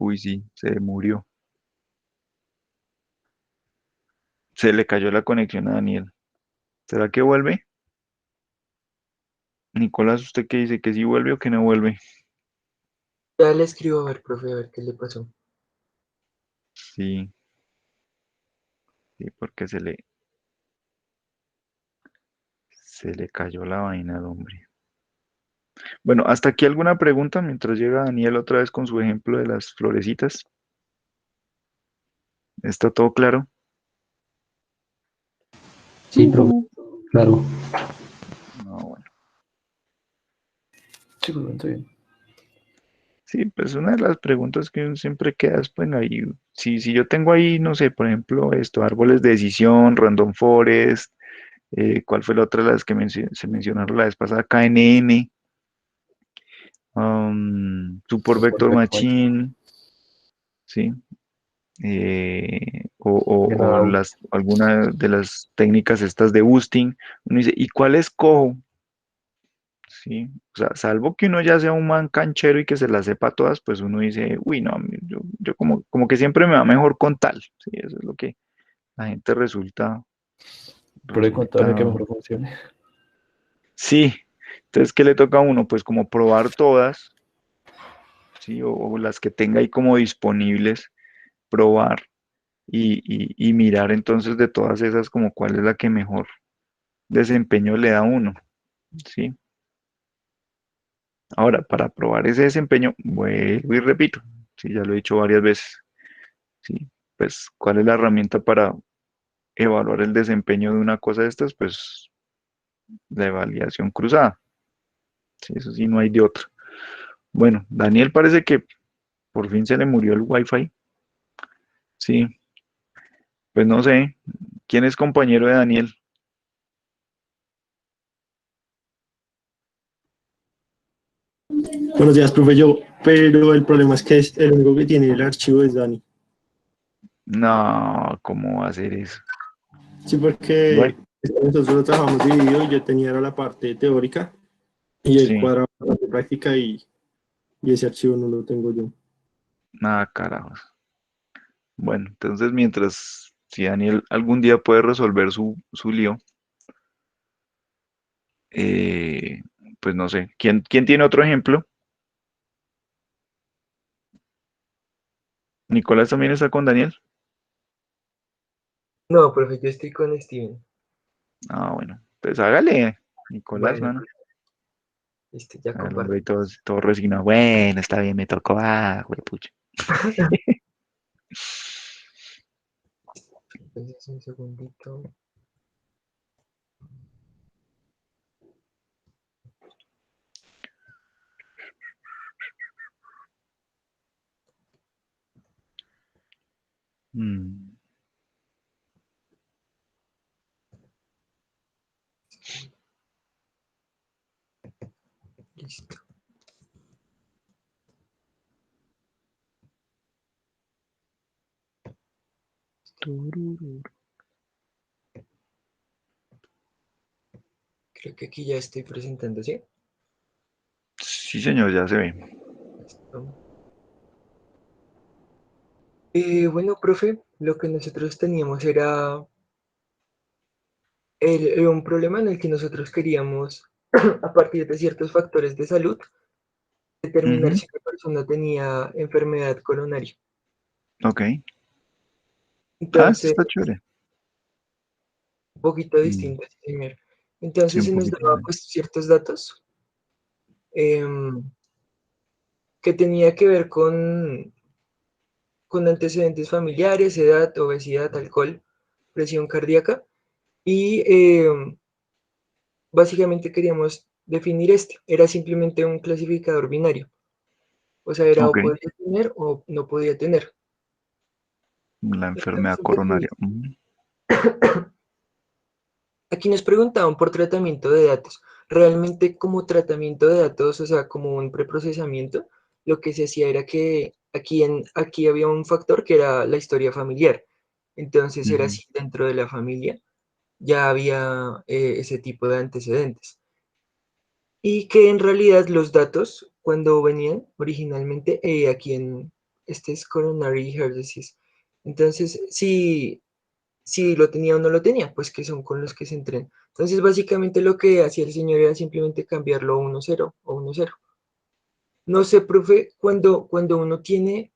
Uy, sí, se murió. Se le cayó la conexión a Daniel. ¿Será que vuelve? Nicolás, ¿usted qué dice? ¿Que sí vuelve o que no vuelve? Ya le escribo a ver, profe, a ver qué le pasó. Sí, sí, porque se le cayó la vaina al hombre. Bueno, hasta aquí alguna pregunta mientras llega Daniel otra vez con su ejemplo de las florecitas. ¿Está todo claro? Sí, profe, claro. No, bueno. Sí, profe, está bien. Sí, pues una de las preguntas que uno siempre queda es, pues ahí, si yo tengo ahí, no sé, por ejemplo, esto, árboles de decisión, random forest, ¿cuál fue la otra de las que se mencionaron la vez pasada? KNN, Support Por Vector ver, Machine, ¿sí? O Genau. alguna de las técnicas estas de boosting, uno dice, ¿y cuál escojo? Sí, o sea, salvo que uno ya sea un man canchero y que se las sepa todas, pues uno dice, uy, no, yo como que siempre me va mejor con tal, sí, eso es lo que la gente Pero contame que resulta, mejor funcione. sí, entonces, ¿qué le toca a uno? Pues como probar todas, sí, o las que tenga ahí como disponibles, probar y mirar entonces de todas esas como cuál es la que mejor desempeño le da a uno, sí. Ahora, para probar ese desempeño, vuelvo y repito, sí, ya lo he dicho varias veces. Sí, pues, ¿cuál es la herramienta para evaluar el desempeño de una cosa de estas? Pues la evaluación cruzada. Sí, eso sí, no hay de otra. Bueno, Daniel parece que por fin se le murió el wifi. Sí, pues no sé. ¿Quién es compañero de Daniel? Buenos días, profe, pero el problema es que el único que tiene el archivo es Dani. No, ¿cómo va a ser eso? Sí, porque Bueno, nosotros lo trabajamos dividido, yo tenía era la parte teórica y él sí, cuadraba la parte práctica y ese archivo no lo tengo yo. nada, carajos. Bueno, entonces mientras, si Daniel algún día puede resolver su lío, eh, pues no sé. ¿Quién tiene otro ejemplo? ¿Nicolás también está con Daniel? No, profe, yo estoy con Steven. Ah, bueno, pues hágale, Nicolás, Bueno, mano. ya El hombre comparto. y todo resignado. Bueno, está bien, me tocó. Pucha. Entonces, un segundito. Mm, Listo. tururú. Creo que aquí ya estoy presentando, ¿sí? Sí, señor, ya se ve. Listo. Bueno, profe, lo que nosotros teníamos era un problema en el que nosotros queríamos, a partir de ciertos factores de salud, determinar Ujú, si la persona tenía enfermedad coronaria. ok. Ah, esto Entonces, está chévere. un poquito Mm, distinto, sí, señor. sí, Entonces un se nos poquito. daba pues ciertos datos em, que tenía que ver con antecedentes familiares, edad, obesidad, alcohol, presión cardíaca y básicamente queríamos definir este. Era simplemente un clasificador binario. O sea, era Ok, o podía tener o no podía tener. la enfermedad Entonces, coronaria. aquí nos preguntaban por tratamiento de datos. Realmente como tratamiento de datos, o sea, como un preprocesamiento, lo que se hacía era que aquí había un factor que era la historia familiar. Entonces era Ujú, así, dentro de la familia ya había ese tipo de antecedentes. Y que en realidad los datos, cuando venían originalmente aquí este es coronary heart disease. Entonces, si lo tenía o no lo tenía, pues que son con los que se entrenan. Entonces, básicamente lo que hacía el señor era simplemente cambiarlo a 1-0 o 1-0. No sé, profe, cuando uno tiene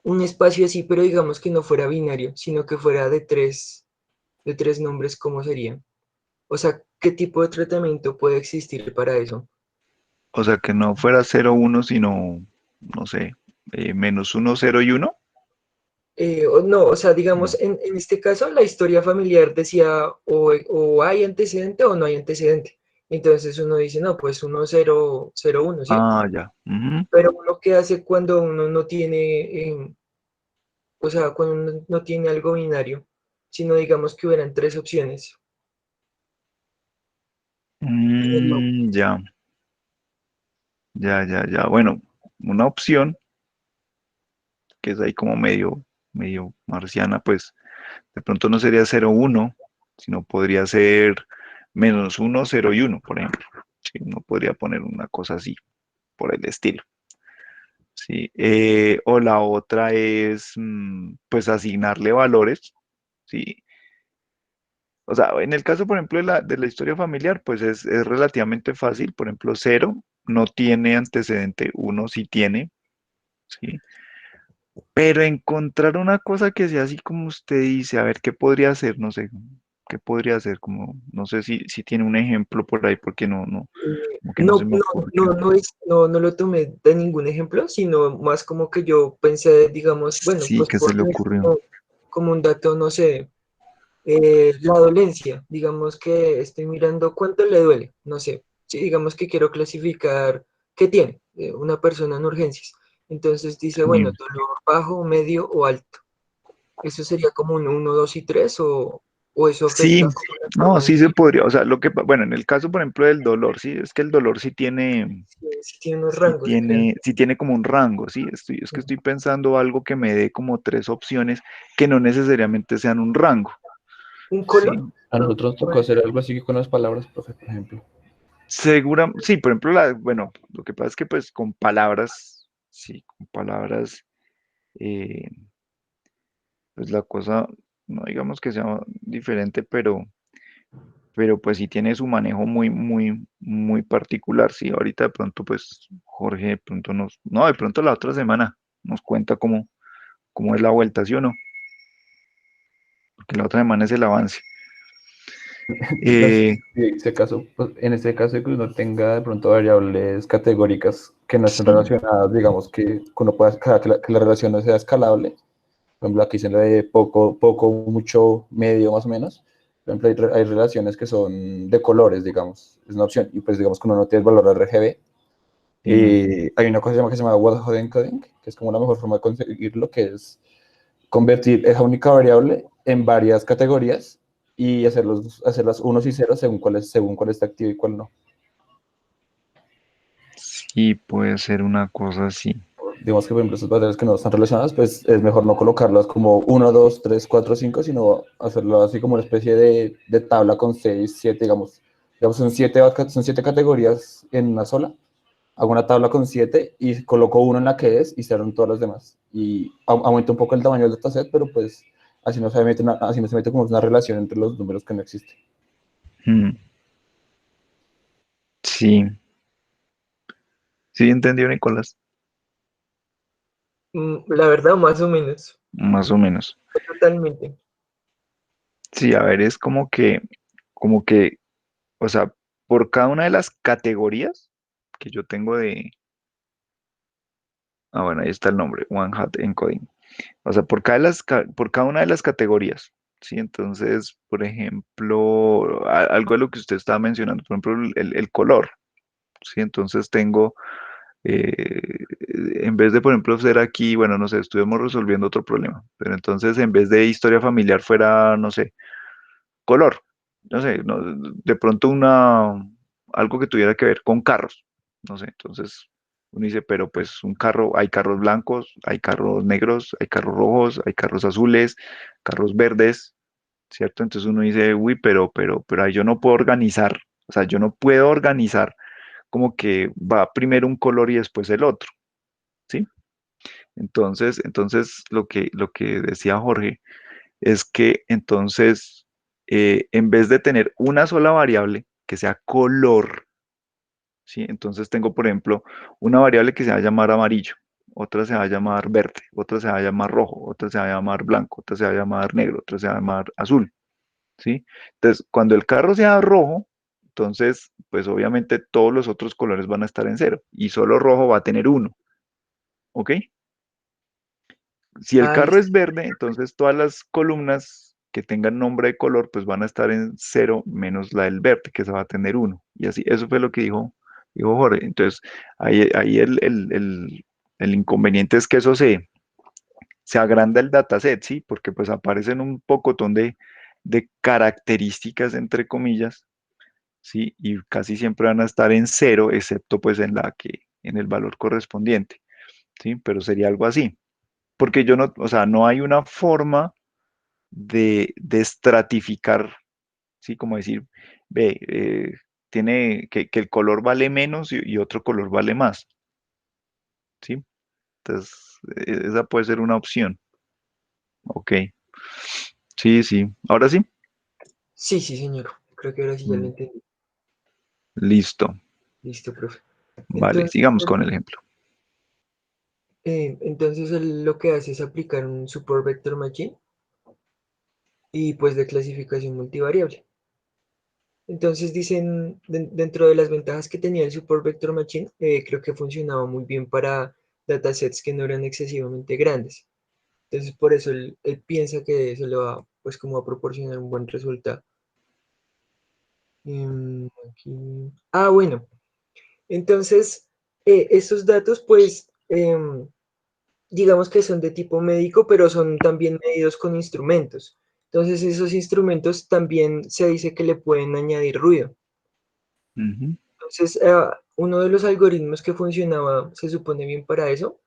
un espacio así, pero digamos que no fuera binario, sino que fuera de tres nombres, ¿cómo sería? O sea, ¿qué tipo de tratamiento puede existir para eso? O sea, que no fuera 0, 1, sino, no sé, -1, 0 y 1. No, o sea, digamos, en este caso, la historia familiar decía o hay antecedente o no hay antecedente. Entonces uno dice, no, pues 1-0-0-1, ¿sí? Ah, ya. Ujú. Pero uno qué hace cuando uno no tiene, o sea, cuando uno no tiene algo binario, sino digamos que hubieran tres opciones. No, Ya, ya, ya, ya. Bueno, una opción que es ahí como medio marciana, pues de pronto no sería 0, 1, sino podría ser -1, 0 y 1, por ejemplo. Sí, uno podría poner una cosa así, por el estilo. Sí. O la otra es, pues, asignarle valores. Sí. O sea, en el caso, por ejemplo, de la historia familiar, pues es relativamente fácil. Por ejemplo, 0 no tiene antecedente, 1 sí tiene. ¿Sí? Pero encontrar una cosa que sea así como usted dice, a ver qué podría hacer, no sé, qué podría hacer, como, no sé si tiene un ejemplo por ahí, porque como que no se no, me no, ocurre. no lo tomé de ningún ejemplo, sino más como que yo pensé, digamos, bueno, Sí, pues que se por le poner ocurrió. como un dato, no sé, la dolencia, digamos que estoy mirando cuánto le duele, no sé, sí, digamos que quiero clasificar qué tiene una persona en urgencias. Entonces dice, bueno, Sí. dolor bajo, medio o alto. ¿Eso sería como un 1, 2 y 3 o eso Sí, afecta como la no, forma en sí que se podría, o sea, bueno, en el caso, por ejemplo, del dolor, sí, es que el dolor sí tiene unos rangos, creo? sí tiene como un rango, sí, es que estoy pensando algo que me dé como tres opciones que no necesariamente sean un rango, ¿Un color? sí. A nosotros nos tocó Puede hacer ser. algo así con las palabras, profe, por ejemplo. Sí, por ejemplo, bueno, lo que pasa es que pues con palabras, sí, con palabras, eh, pues la cosa, no digamos que sea diferente, pero pues sí tiene su manejo muy, muy, muy particular. Sí, ahorita de pronto, pues Jorge de pronto no, de pronto la otra semana nos cuenta cómo es la vuelta, ¿sí o no? Porque la otra semana es el avance. Pues, Eh, sí, pues, en este caso de que uno tenga de pronto variables categóricas que no estén sí, relacionadas, digamos que uno pueda, que la relación no sea escalable. Por ejemplo, aquí se le de poco, poco, mucho, medio, más o menos. Por ejemplo, hay relaciones que son de colores, digamos, es una opción. Y pues digamos que uno no tiene el valor RGB. sí. Hay una cosa que se llama Word Encoding, que es como la mejor forma de conseguirlo, que es convertir esa única variable en varias categorías y hacerlas unos y ceros según cuál está activo y cuál no. Sí, puede ser una cosa así. Digamos que, por ejemplo, esas variables que no están relacionadas, pues es mejor no colocarlas como uno 2 3 4 5 sino hacerlo así como una especie de tabla con 6 7 digamos son siete categorías en una sola. Hago una tabla con 7 y coloco uno en la que es y cierro en todas las demás. Y aumento un poco el tamaño del dataset, pero pues así no se mete como una relación entre los números que no existe. Mm, sí, sí, entendió, Nicolás, La verdad, más o menos. más o menos. Totalmente. Sí, a ver, es como que, o sea, por cada una de las categorías que yo tengo bueno, ahí está el nombre, One Hot Encoding. O sea, por cada una de las categorías, ¿sí? Entonces, por ejemplo, algo de lo que usted estaba mencionando, por ejemplo, el color, ¿sí? Entonces tengo, en vez de, por ejemplo, ser aquí, bueno, no sé, estuvimos resolviendo otro problema, pero entonces en vez de historia familiar fuera, no sé, color, no sé, de pronto algo que tuviera que ver con carros, no sé, entonces uno dice, pero pues un carro, hay carros blancos, hay carros negros, hay carros rojos, hay carros azules, carros verdes, ¿cierto? Entonces uno dice, uy, pero ahí yo no puedo organizar, o sea, yo no puedo organizar como que va primero un color y después el otro, ¿sí? Entonces lo que decía Jorge es que entonces, en vez de tener una sola variable que sea color, ¿sí? Entonces tengo, por ejemplo, una variable que se va a llamar amarillo, otra se va a llamar verde, otra se va a llamar rojo, otra se va a llamar blanco, otra se va a llamar negro, otra se va a llamar azul, ¿sí? Entonces, cuando el carro sea rojo, entonces, pues obviamente todos los otros colores van a estar en cero y solo rojo va a tener uno, ¿ok? Si el Ah, carro listo. es verde, entonces todas las columnas que tengan nombre de color, pues van a estar en cero menos la del verde, que se va a tener uno. Y así, eso fue lo que dijo Jorge. Entonces, ahí el inconveniente es que eso se agranda el dataset, ¿sí? Porque pues aparecen un pocotón de características, entre comillas, ¿sí? Y casi siempre van a estar en cero, excepto pues en el valor correspondiente, ¿sí? Pero sería algo así. Porque yo no, o sea, no hay una forma de estratificar, ¿sí? Como decir, ve, tiene que el color vale menos y otro color vale más, ¿sí? Entonces, esa puede ser una opción. Ok. Sí, sí. Ahora sí. Sí, sí, señor. Creo que ahora sí ya lo Mm, entendí. listo. Listo, profe. Vale, Entonces, sigamos con el ejemplo. entonces él lo que hace es aplicar un support vector machine y pues de clasificación multivariable. Entonces dicen, dentro de las ventajas que tenía el support vector machine, creo que funcionaba muy bien para datasets que no eran excesivamente grandes. Entonces por eso él piensa que eso le va pues como a proporcionar un buen resultado. Bueno, entonces esos datos pues digamos que son de tipo médico, pero son también medidos con instrumentos. Entonces esos instrumentos también se dice que le pueden añadir ruido. Ujú. Entonces uno de los algoritmos que funcionaba se supone bien para eso,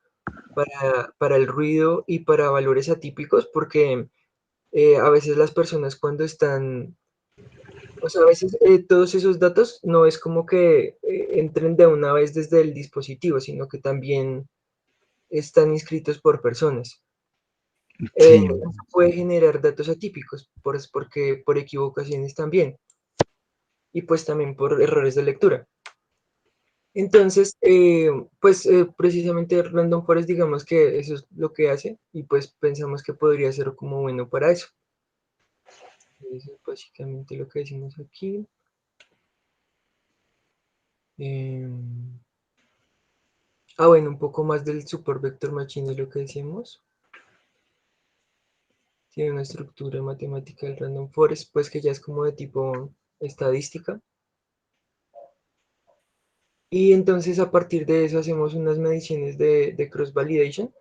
para el ruido y para valores atípicos, porque a veces las personas cuando están, o sea, a veces todos esos datos no es como que entren de una vez desde el dispositivo, sino que también están inscritos por personas. Sí. Eso puede generar datos atípicos, porque por equivocaciones también, y pues también por errores de lectura. Entonces, pues precisamente Random Forest, digamos que eso es lo que hace, y pues pensamos que podría ser como bueno para eso. Eso es básicamente lo que decimos aquí. Em, bueno, un poco más del Super Vector Machine es lo que decíamos. Tiene una estructura matemática del Random Forest, pues que ya es como de tipo estadística. Y entonces a partir de eso hacemos unas mediciones de cross-validation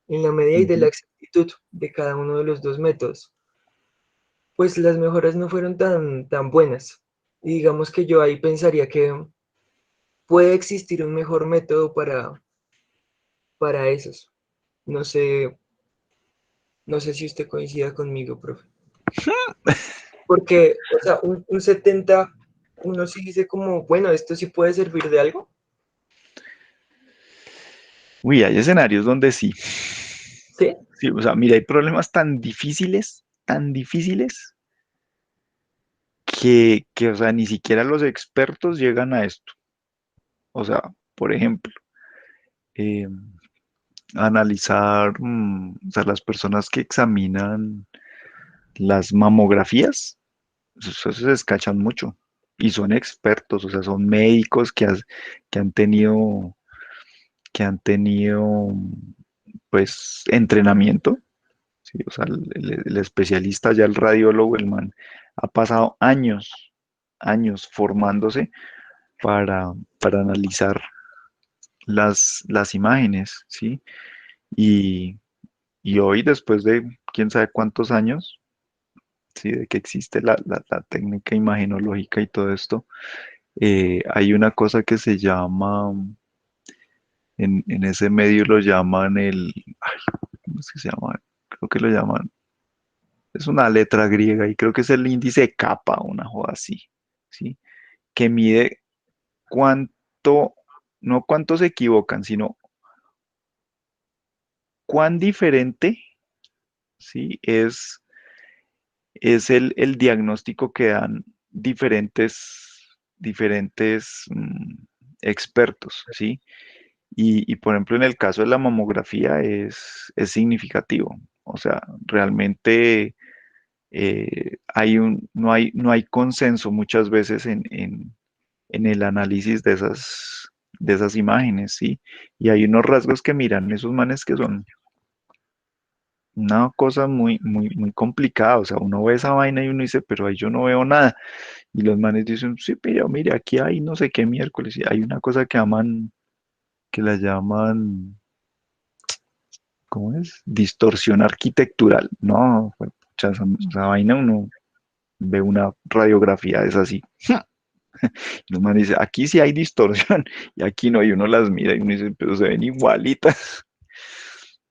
en la medida y de la Ujú. exactitud de cada uno de los dos métodos. Pues las mejoras no fueron tan buenas. Y digamos que yo ahí pensaría que puede existir un mejor método para esos. No sé, no sé si usted coincida conmigo, profe. Porque, o sea, un 70, uno sí dice como, bueno, esto sí puede servir de algo. Uy, hay escenarios donde sí. ¿Sí? Sí, o sea, mira, hay problemas tan difíciles, o sea, ni siquiera los expertos llegan a esto. O sea, por ejemplo, eh, analizar, o sea, las personas que examinan las mamografías, eso se descachan mucho y son expertos, o sea, son médicos que han tenido, que han tenido, pues, entrenamiento. Sí, o sea, el especialista ya, el radiólogo, el man, ha pasado años formándose para, para analizar las imágenes, ¿sí? Y, y hoy, después de quién sabe cuántos años, ¿sí? De que existe la técnica imagenológica y todo esto, hay una cosa que se llama, en ese medio lo llaman ay, ¿cómo es que se llama? Creo que lo llaman, es una letra griega y creo que es el índice kappa, una joda así, ¿sí? Que mide no cuánto se equivocan, sino cuán diferente, ¿sí? Es el diagnóstico que dan diferentes expertos, ¿sí? Por ejemplo, en el caso de la mamografía es significativo. O sea, realmente no hay consenso muchas veces en el análisis de esas imágenes, ¿sí? Y hay unos rasgos que miran esos manes que son una cosa muy complicada. O sea, uno ve esa vaina y uno dice, pero ahí yo no veo nada. Y los manes dicen, sí, pero mire, aquí hay no sé qué miércoles. Y hay una cosa que la llaman, ¿cómo es? Distorsión arquitectural. No, pues, pucha, esa vaina uno ve una radiografía es así. Y los manes dicen, aquí sí hay distorsión y aquí no. Y uno las mira y uno dice, pero se ven igualitas.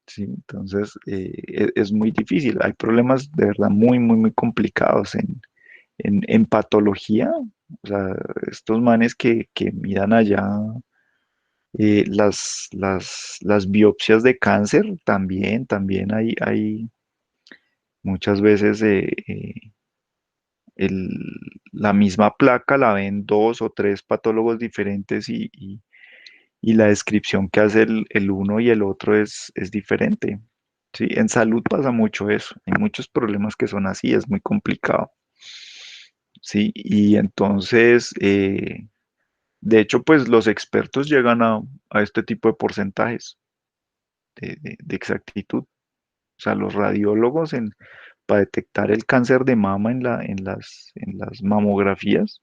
Sí, entonces es muy difícil. Hay problemas de verdad muy complicados en patología. O sea, estos manes que miran allá las biopsias de cáncer, también hay muchas veces la misma placa la ven dos o tres patólogos diferentes y la descripción que hace el uno y el otro es diferente. Sí, en salud pasa mucho eso. Hay muchos problemas que son así, es muy complicado. Sí, y entonces, de hecho, pues los expertos llegan a este tipo de porcentajes de exactitud. O sea, los radiólogos para detectar el cáncer de mama en las mamografías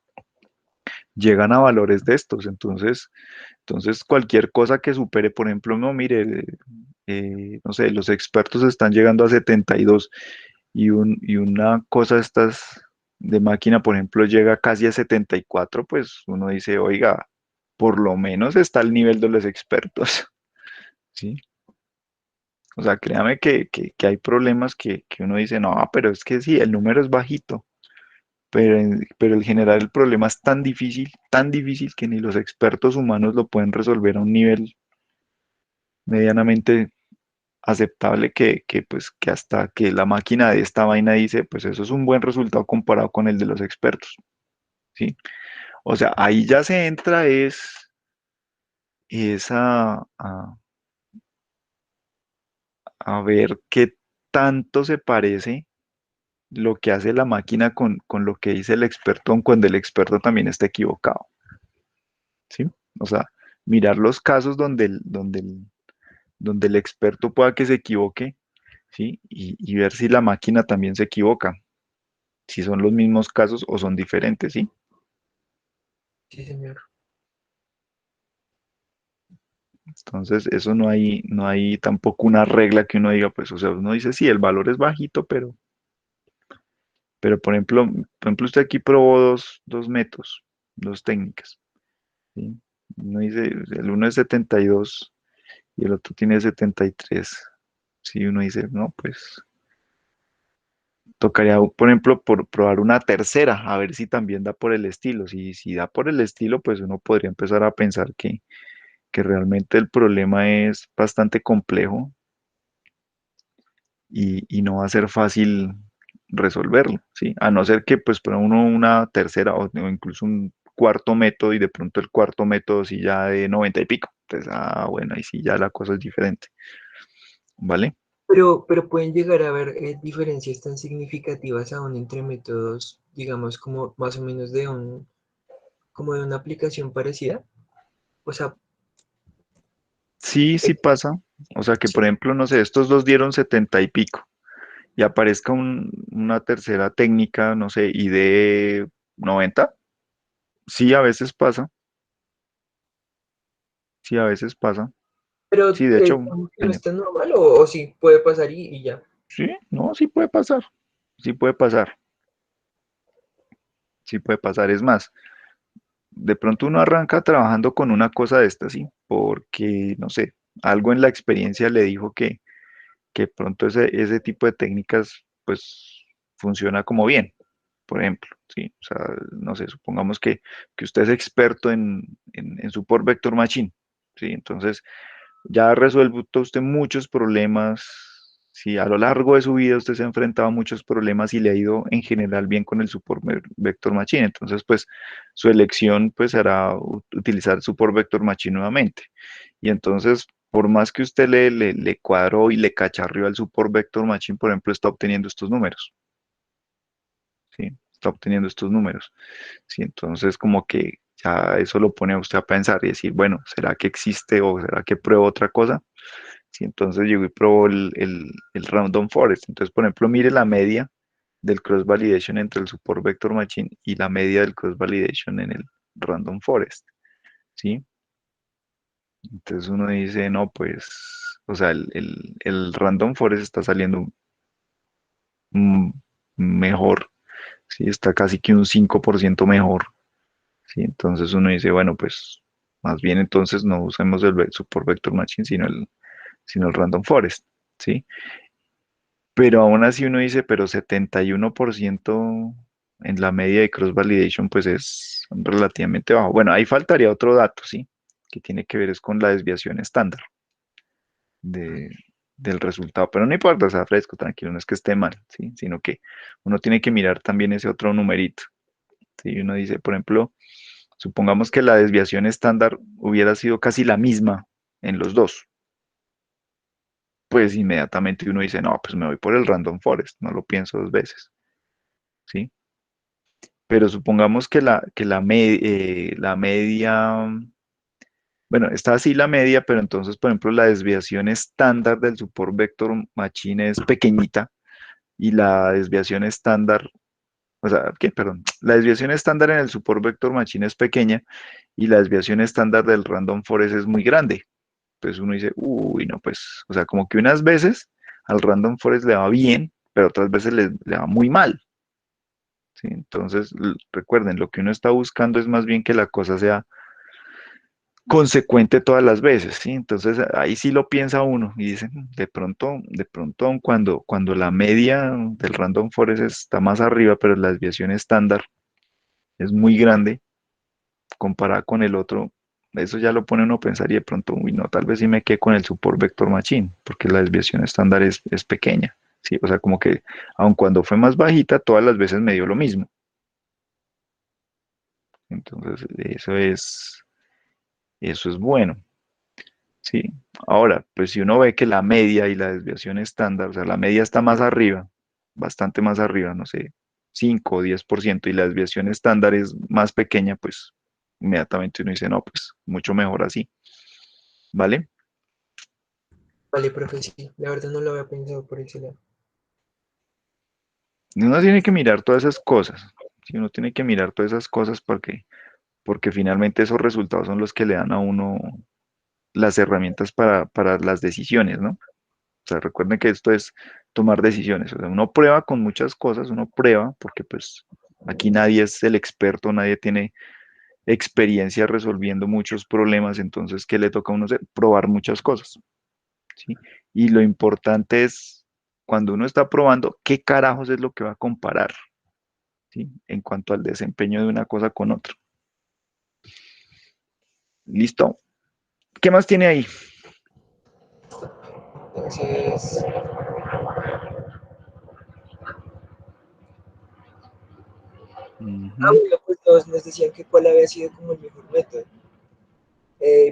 llegan a valores de estos. Entonces cualquier cosa que supere, por ejemplo, no, mire, no sé, los expertos están llegando a 72 y una cosa de estas de máquina, por ejemplo, llega casi a 74, pues uno dice, oiga, por lo menos está al nivel de los expertos, ¿sí? O sea, créame que hay problemas que uno dice, no, pero es que sí, el número es bajito, pero el generar el problema es tan difícil que ni los expertos humanos lo pueden resolver a un nivel medianamente aceptable pues, que hasta que la máquina de esta vaina dice, pues eso es un buen resultado comparado con el de los expertos, ¿sí? O sea, ahí ya se entra es a ver qué tanto se parece lo que hace la máquina con lo que dice el experto, aun cuando el experto también está equivocado, ¿sí? O sea, mirar los casos donde el experto pueda que se equivoque, ¿sí? Y ver si la máquina también se equivoca, si son los mismos casos o son diferentes, ¿sí? Sí, señor. Entonces, eso no hay tampoco una regla que uno diga, pues, o sea, uno dice, sí, el valor es bajito, pero por ejemplo, usted aquí probó dos métodos, dos técnicas, ¿sí? Uno dice, el uno es 72 y el otro tiene 73. Sí, uno dice, no, pues tocaría, por ejemplo, por probar una tercera, a ver si también da por el estilo. Si da por el estilo, pues uno podría empezar a pensar que realmente el problema es bastante complejo y no va a ser fácil resolverlo, ¿sí? A no ser que pues para uno una tercera o incluso un cuarto método y de pronto el cuarto método sí ya de 90 y pico. Entonces, bueno, ahí sí ya la cosa es diferente, ¿vale? Pero pueden llegar a haber diferencias tan significativas aún entre métodos, digamos, como más o menos como de una aplicación parecida. O sea, Sí, sí eh, pasa. O sea que, por sí, ejemplo, no sé, estos dos dieron 70 y pico y aparezca una tercera técnica, no sé, y de 90. Sí, a veces pasa. Sí, a veces pasa. pero Sí, de hecho, digamos que no en- es tan normal o sí puede pasar y ya. sí, no, sí puede pasar. Sí puede pasar. Sí puede pasar. Es más, de pronto uno arranca trabajando con una cosa de esta, sí, porque, no sé, algo en la experiencia le dijo que pronto ese tipo de técnicas, pues, funciona como bien. por ejemplo, ¿sí? O sea, no sé, supongamos que usted es experto en Support Vector Machine, ¿sí? Entonces, ya ha resuelto usted muchos problemas, si a lo largo de su vida usted se ha enfrentado a muchos problemas y le ha ido en general bien con el Support Vector Machine, entonces pues su elección pues será utilizar Support Vector Machine nuevamente. Y entonces, por más que usted le cuadró y le cacharrió al Support Vector Machine, por ejemplo, está obteniendo estos números, ¿sí? Está obteniendo estos números, ¿sí? Entonces como que ya eso lo pone a usted a pensar y decir, bueno, ¿será que existe o será que pruebo otra cosa? Sí, entonces llego y probó el Random Forest. Entonces, por ejemplo, mire la media del cross validation entre el support vector machine y la media del cross validation en el Random Forest, ¿sí? Entonces uno dice, no, pues, o sea, el Random Forest está saliendo mm, mejor, ¿sí? Está casi que un 5% mejor, ¿sí? Entonces uno dice, bueno, pues, más bien entonces no usemos el support vector machine, sino el Random Forest, ¿sí? Pero aún así uno dice, pero 71% en la media de cross validation, pues es relativamente bajo. Bueno, ahí faltaría otro dato, ¿sí? Que tiene que ver es con la desviación estándar de, del resultado. Pero no importa, o sea, fresco, tranquilo, no es que esté mal, ¿sí? Sino que uno tiene que mirar también ese otro numerito, ¿sí? Uno dice, por ejemplo, supongamos que la desviación estándar hubiera sido casi la misma en los dos. Pues inmediatamente uno dice, no, pues me voy por el random forest, no lo pienso dos veces, ¿sí? Pero supongamos que la media, bueno, está así la media, pero entonces, por ejemplo, la desviación estándar del support vector machine es pequeñita y la desviación estándar, o sea, ¿qué? Perdón, la desviación estándar en el support vector machine es pequeña y la desviación estándar del random forest es muy grande. Pues uno dice, uy, no, pues, o sea, como que unas veces al random forest le va bien, pero otras veces le va muy mal. ¿Sí? Entonces, recuerden, lo que uno está buscando es más bien que la cosa sea consecuente todas las veces, ¿sí? Entonces, ahí sí lo piensa uno y dice, de pronto, aun cuando la media del random forest está más arriba, pero la desviación estándar es muy grande comparada con el otro, eso ya lo pone uno a pensar y de pronto, uy, no, tal vez sí me quede con el support vector machine, porque la desviación estándar es pequeña, ¿sí? O sea, como que, aun cuando fue más bajita, todas las veces me dio lo mismo. Entonces, eso es bueno, ¿sí? Ahora, pues si uno ve que la media y la desviación estándar, o sea, la media está más arriba, bastante más arriba, no sé, 5 o 10%, y la desviación estándar es más pequeña, pues inmediatamente uno dice, no, pues mucho mejor así, ¿vale? Vale, profe, sí, la verdad no lo había pensado por ese lado. Y uno tiene que mirar todas esas cosas, ¿sí? Uno tiene que mirar todas esas cosas porque finalmente esos resultados son los que le dan a uno las herramientas para las decisiones, ¿no? O sea, recuerden que esto es tomar decisiones. O sea, uno prueba con muchas cosas, uno prueba, porque pues aquí nadie es el experto, nadie tiene experiencia resolviendo muchos problemas, entonces, ¿qué le toca a uno hacer? Probar muchas cosas, ¿sí? Y lo importante es, cuando uno está probando, ¿qué carajos es lo que va a comparar, ¿sí? En cuanto al desempeño de una cosa con otra. ¿Listo? ¿Qué más tiene ahí? Entonces, Ujú, bueno, pues todos nos decían que cuál había sido como el mejor método.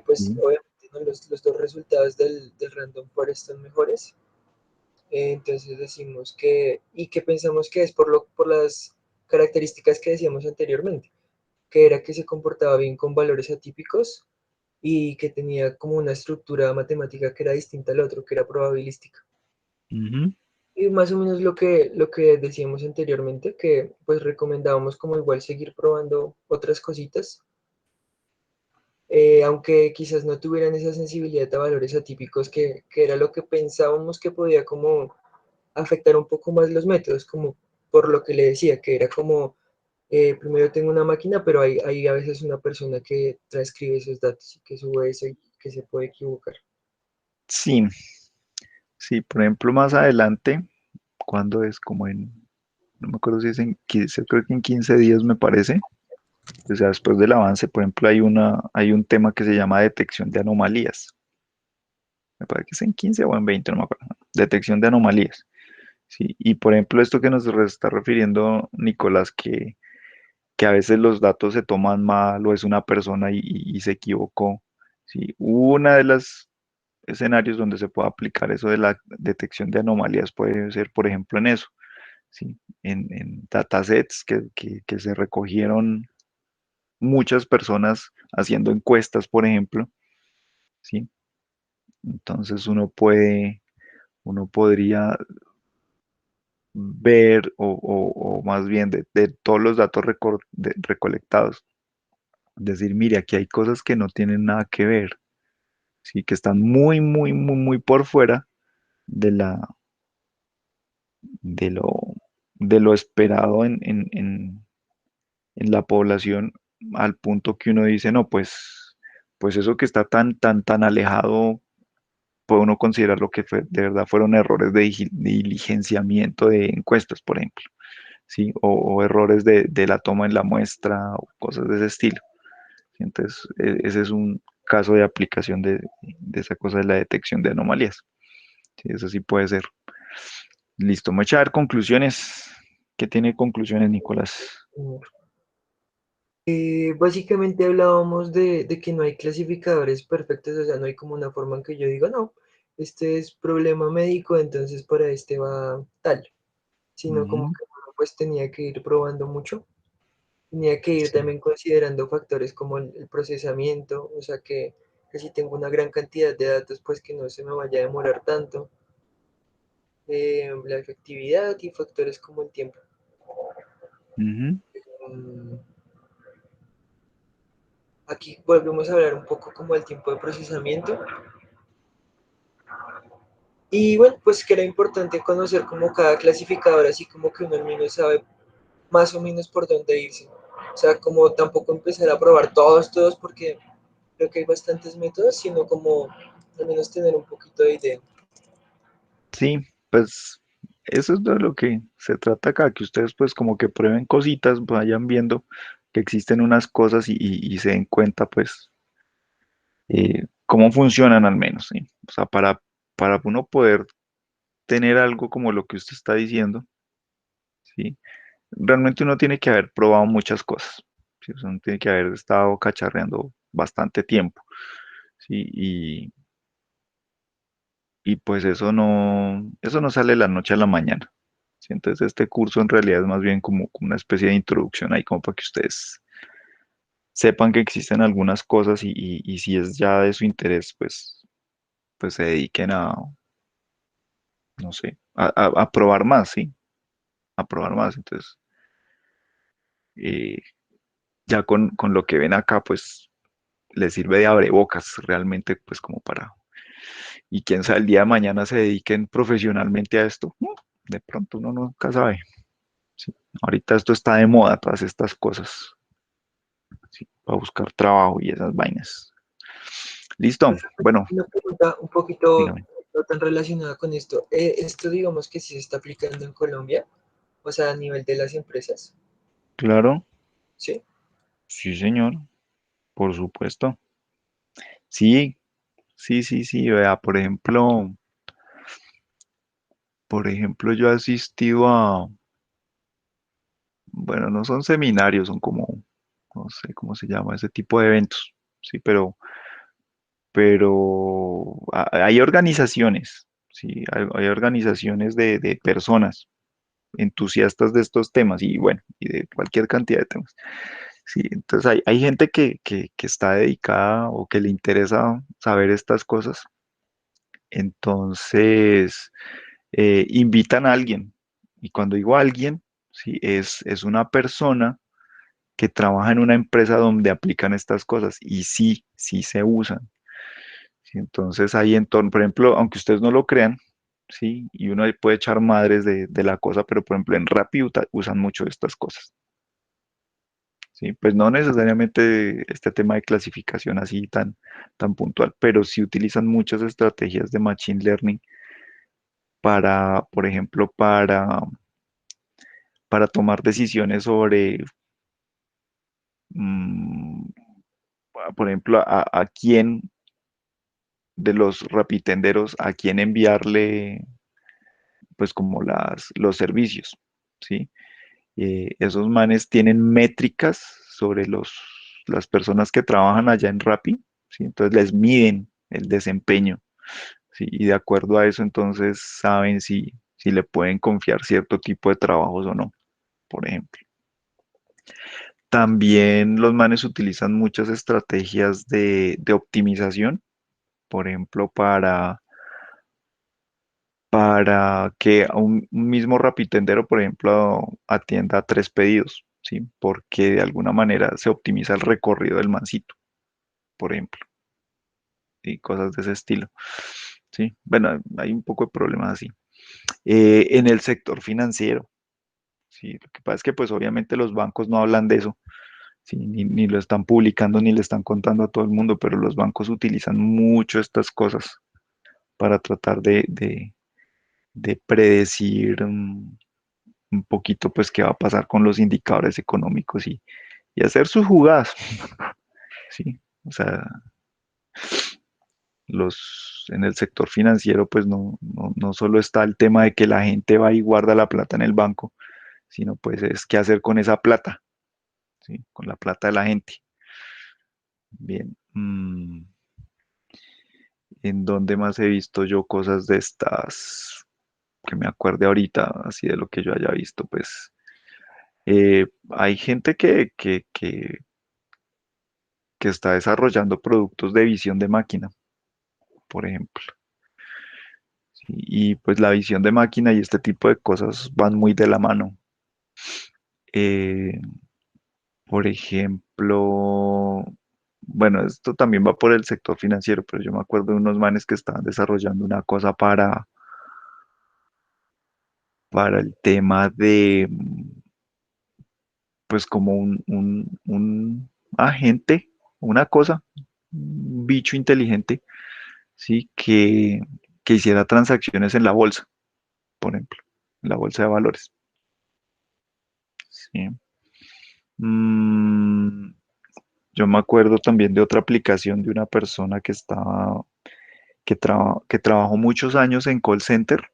Pues sí. obviamente ¿no? Los dos resultados del Random Forest son mejores. Entonces decimos que, y que pensamos que es por las características que decíamos anteriormente, que era que se comportaba bien con valores atípicos y que tenía como una estructura matemática que era distinta al otro, que era probabilística. Ujú. Y más o menos lo que decíamos anteriormente, que pues recomendábamos como igual seguir probando otras cositas, aunque quizás no tuvieran esa sensibilidad a valores atípicos, que era lo que pensábamos que podía como afectar un poco más los métodos, como por lo que le decía, que era como, primero tengo una máquina, pero hay a veces una persona que transcribe esos datos y que sube eso y que se puede equivocar. Sí, sí, por ejemplo, más adelante, cuando es como en no me acuerdo si es en 15, creo que en 15 días me parece. O sea, después del avance, por ejemplo, hay un tema que se llama detección de anomalías. Me parece que es en 15 o en 20, no me acuerdo. Detección de anomalías. Sí, y por ejemplo, esto que está refiriendo Nicolás, que a veces los datos se toman mal o es una persona y se equivocó. Sí, una de las escenarios donde se puede aplicar eso de la detección de anomalías puede ser, por ejemplo, en eso, ¿sí? En datasets que se recogieron muchas personas haciendo encuestas, por ejemplo, ¿sí? Entonces uno podría ver o más bien de todos los datos recolectados, decir, mire, aquí hay cosas que no tienen nada que ver, ¿sí? Que están muy, muy, muy, muy por fuera de de lo, de lo esperado en la población, al punto que uno dice, no, pues eso que está tan alejado, puede uno considerar lo que de verdad fueron errores de diligenciamiento de encuestas, por ejemplo, ¿sí? O errores de la toma en la muestra o cosas de ese estilo. ¿Sí? Entonces, ese es un caso de aplicación de esa cosa de la detección de anomalías. Sí, eso sí puede ser. Listo, me voy a dar conclusiones. ¿Qué tiene conclusiones, Nicolás? Básicamente hablábamos de que no hay clasificadores perfectos, o sea, no hay como una forma en que yo diga, no, este es problema médico, entonces para este va tal, sino como Ujú, que uno pues tenía que ir probando mucho, tenía que ir sí. también considerando factores como el procesamiento, o sea, que si tengo una gran cantidad de datos, pues que no se me vaya a demorar tanto, la efectividad y factores como el tiempo. Ujú, Mm, Aquí volvemos a hablar un poco como del tiempo de procesamiento. Y bueno, pues que era importante conocer como cada clasificador, así como que uno al menos sabe más o menos por dónde irse. O sea, como tampoco empezar a probar todos, porque creo que hay bastantes métodos, sino como al menos tener un poquito de idea. sí, pues eso es de lo que se trata acá, que ustedes pues como que prueben cositas, vayan viendo que existen unas cosas y se den cuenta pues cómo funcionan al menos, ¿sí? O sea, para uno poder tener algo como lo que usted está diciendo, ¿sí? Realmente uno tiene que haber probado muchas cosas, ¿sí? O sea, uno tiene que haber estado cacharreando bastante tiempo, ¿sí? Y pues eso no sale de la noche a la mañana, ¿sí? Entonces este curso en realidad es más bien como una especie de introducción ahí, como para que ustedes sepan que existen algunas cosas y si es ya de su interés, pues se dediquen a, no sé, a probar más, ¿sí? A probar más. Entonces, eh, ya con lo que ven acá, pues les sirve de abrebocas realmente, pues como para, y quién sabe, el día de mañana se dediquen profesionalmente a esto. De pronto uno nunca sabe. ¿Sí? Ahorita esto está de moda, todas estas cosas, ¿sí? Para buscar trabajo y esas vainas. Listo, bueno, Una pregunta un poquito dígame. no tan relacionada con esto. Esto digamos que sí se está aplicando en Colombia, o sea, a nivel de las empresas, Claro, ¿sí? sí, señor, por supuesto. Sí, sí, vea, por ejemplo, yo he asistido a, bueno, no son seminarios, son como, no sé cómo se llama ese tipo de eventos, sí, pero hay organizaciones, sí, hay organizaciones de personas entusiastas de estos temas y bueno, y de cualquier cantidad de temas. Sí, entonces hay gente que está dedicada o que le interesa saber estas cosas, entonces invitan a alguien. Y cuando digo alguien, sí, es una persona que trabaja en una empresa donde aplican estas cosas y sí se usan. ¿Sí? Entonces hay entorno, por ejemplo, aunque ustedes no lo crean, sí, y uno ahí puede echar madres de la cosa, pero por ejemplo en Rappi usan mucho estas cosas. Sí, pues no necesariamente este tema de clasificación así tan puntual, pero sí utilizan muchas estrategias de machine learning para, por ejemplo, para tomar decisiones sobre, mm, por ejemplo, a quién de los rapitenderos, a quién enviarle, pues como los servicios, ¿sí? Esos manes tienen métricas sobre las personas que trabajan allá en Rappi, ¿sí? Entonces les miden el desempeño, ¿sí? Y de acuerdo a eso, entonces saben si le pueden confiar cierto tipo de trabajos o no, por ejemplo. También los manes utilizan muchas estrategias de optimización, por ejemplo, para que a un mismo rapitendero, por ejemplo, atienda 3 pedidos, ¿sí? Porque de alguna manera se optimiza el recorrido del mancito, por ejemplo, y cosas de ese estilo, ¿sí? Bueno, hay un poco de problemas así. En el sector financiero, ¿sí? Lo que pasa es que pues obviamente los bancos no hablan de eso, ¿sí? Ni lo están publicando ni le están contando a todo el mundo, pero los bancos utilizan mucho estas cosas para tratar de predecir un poquito pues qué va a pasar con los indicadores económicos y hacer sus jugadas, ¿sí? O sea, en el sector financiero pues no solo está el tema de que la gente va y guarda la plata en el banco, sino pues es qué hacer con esa plata, ¿sí? Con la plata de la gente. Bien. ¿En dónde más he visto yo cosas de estas que me acuerde ahorita, así de lo que yo haya visto? Pues hay gente que está desarrollando productos de visión de máquina, por ejemplo. ¿Sí? Y pues la visión de máquina y este tipo de cosas van muy de la mano. Eh, por ejemplo, bueno, esto también va por el sector financiero, pero yo me acuerdo de unos manes que estaban desarrollando una cosa para el tema de, pues como un agente, una cosa, un bicho inteligente, ¿sí? Que hiciera transacciones en la bolsa, por ejemplo, en la bolsa de valores. ¿Sí? Mm, yo me acuerdo también de otra aplicación de una persona que trabajó muchos años en call center.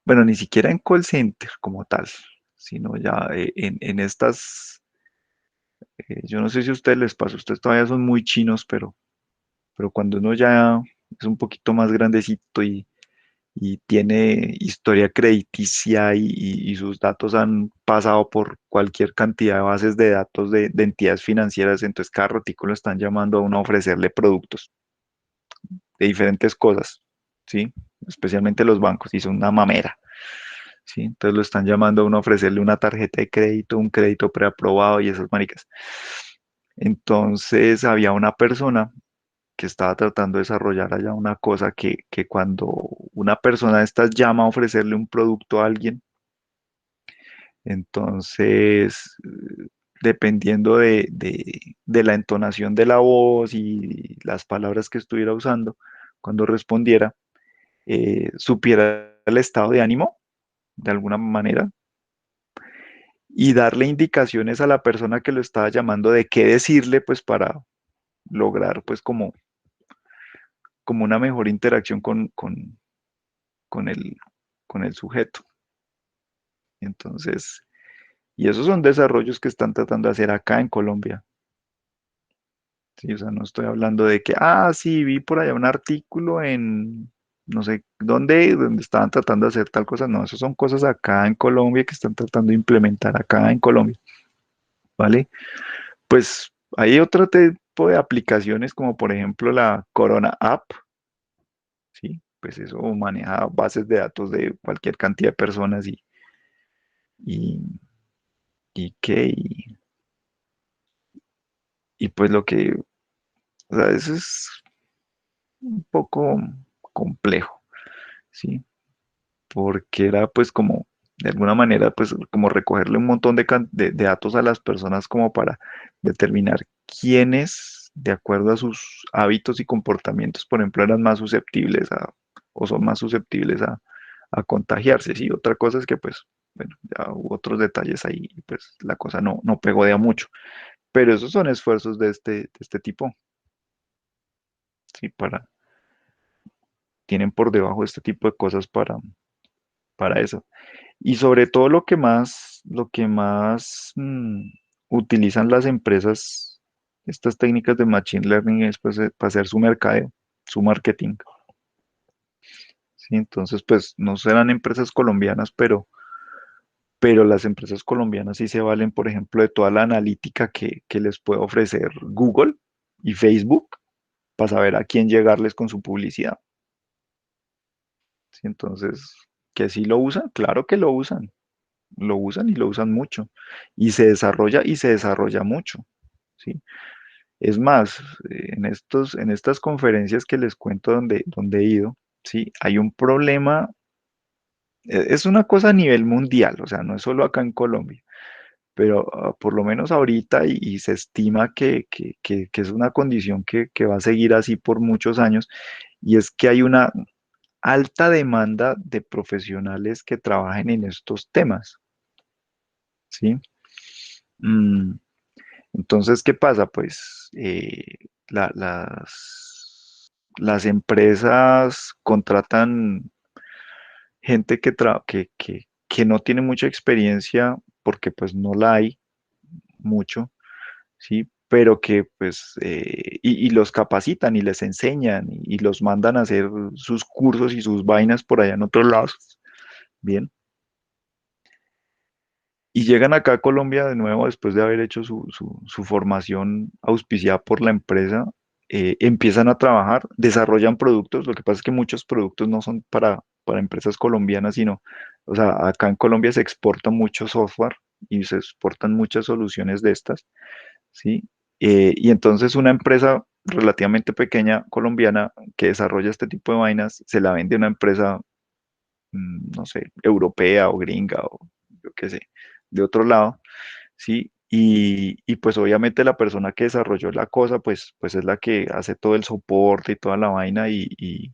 Bueno, ni siquiera en call center como tal, sino ya en estas, yo no sé si a ustedes les pasa, ustedes todavía son muy chinos, pero cuando uno ya es un poquito más grandecito y tiene historia crediticia y sus datos han pasado por cualquier cantidad de bases de datos de entidades financieras, entonces cada ratico lo están llamando a uno a ofrecerle productos de diferentes cosas, ¿sí? Especialmente los bancos, y son una mamera, ¿sí? Entonces lo están llamando a uno a ofrecerle una tarjeta de crédito, un crédito preaprobado y esas maricas. Entonces había una persona que estaba tratando de desarrollar allá una cosa que cuando una persona de estas llama a ofrecerle un producto a alguien, entonces, dependiendo de la entonación de la voz y las palabras que estuviera usando, cuando respondiera, supiera el estado de ánimo, de alguna manera, y darle indicaciones a la persona que lo estaba llamando de qué decirle, pues para lograr, pues como una mejor interacción con con el sujeto. Entonces, y esos son desarrollos que están tratando de hacer acá en Colombia. Sí, o sea, no estoy hablando de que, sí, vi por allá un artículo en no sé dónde, donde estaban tratando de hacer tal cosa. No, eso son cosas acá en Colombia que están tratando de implementar acá en Colombia, ¿vale? Pues hay otro tipo de aplicaciones como por ejemplo la Corona App, ¿sí? Pues eso maneja bases de datos de cualquier cantidad de personas y, y qué, y pues lo que, o sea, eso es un poco complejo, ¿sí? Porque era pues como, de alguna manera, pues como recogerle un montón de datos a las personas como para determinar quiénes, de acuerdo a sus hábitos y comportamientos, por ejemplo, eran más susceptibles o son más susceptibles a contagiarse, ¿sí? Otra cosa es que pues bueno, ya hubo otros detalles ahí, y pues la cosa no pegó de a mucho. Pero esos son esfuerzos de este tipo, ¿sí? Tienen por debajo este tipo de cosas para eso. Y sobre todo lo que más utilizan las empresas, estas técnicas de Machine Learning es pues, para hacer su mercadeo, su marketing. ¿Sí? Entonces, pues no serán empresas colombianas, pero las empresas colombianas sí se valen, por ejemplo, de toda la analítica que les puede ofrecer Google y Facebook para saber a quién llegarles con su publicidad. ¿Sí? Entonces, ¿que sí lo usan? Claro que lo usan y lo usan mucho. Y se desarrolla mucho. ¿Sí? Es más, en estas conferencias que les cuento donde he ido, ¿sí? Hay un problema, es una cosa a nivel mundial, o sea, no es solo acá en Colombia, pero por lo menos ahorita y se estima que es una condición que va a seguir así por muchos años, y es que hay una alta demanda de profesionales que trabajen en estos temas, ¿sí? Mm, entonces, ¿qué pasa? Pues las empresas contratan gente que no tiene mucha experiencia porque pues no la hay mucho, ¿sí? Pero que pues, y los capacitan y les enseñan y los mandan a hacer sus cursos y sus vainas por allá en otros lados, ¿bien? Y llegan acá a Colombia de nuevo después de haber hecho su formación auspiciada por la empresa, empiezan a trabajar, desarrollan productos. Lo que pasa es que muchos productos no son para empresas colombianas, sino, o sea, acá en Colombia se exporta mucho software y se exportan muchas soluciones de estas, ¿sí? Y entonces una empresa relativamente pequeña colombiana que desarrolla este tipo de vainas se la vende a una empresa no sé, europea o gringa o yo qué sé, de otro lado, ¿sí? Y pues obviamente la persona que desarrolló la cosa, pues es la que hace todo el soporte y toda la vaina y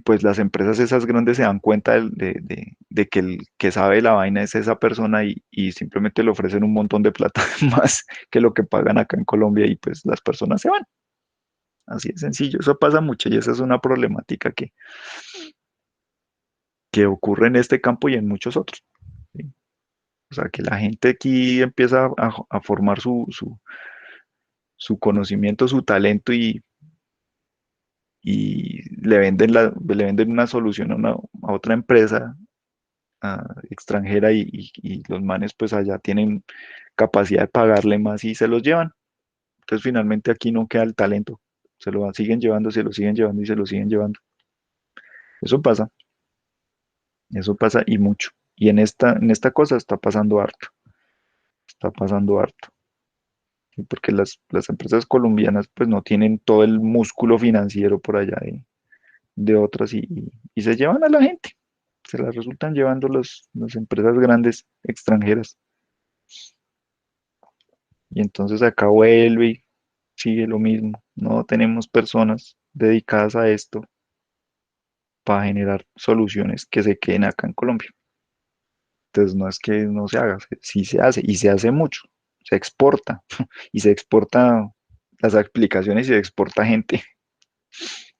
pues las empresas esas grandes se dan cuenta de que el que sabe la vaina es esa persona y simplemente le ofrecen un montón de plata más que lo que pagan acá en Colombia y pues las personas se van. Así de sencillo, eso pasa mucho y esa es una problemática que ocurre en este campo y en muchos otros. ¿Sí? O sea, que la gente aquí empieza a formar su conocimiento, su talento y le venden una solución a otra empresa extranjera y los manes pues allá tienen capacidad de pagarle más y se los llevan. Entonces finalmente aquí no queda el talento. Siguen llevando, se lo siguen llevando y se lo siguen llevando. Eso pasa, eso pasa y mucho. Y en esta cosa está pasando harto. ¿Sí? Porque las empresas colombianas pues no tienen todo el músculo financiero por allá de otras y se llevan a la gente, se las resultan llevando las empresas grandes extranjeras. Y entonces acá vuelve y sigue lo mismo. No tenemos personas dedicadas a esto para generar soluciones que se queden acá en Colombia. Entonces no es que no se haga, sí se hace y se hace mucho, se exporta y se exporta las aplicaciones y se exporta gente.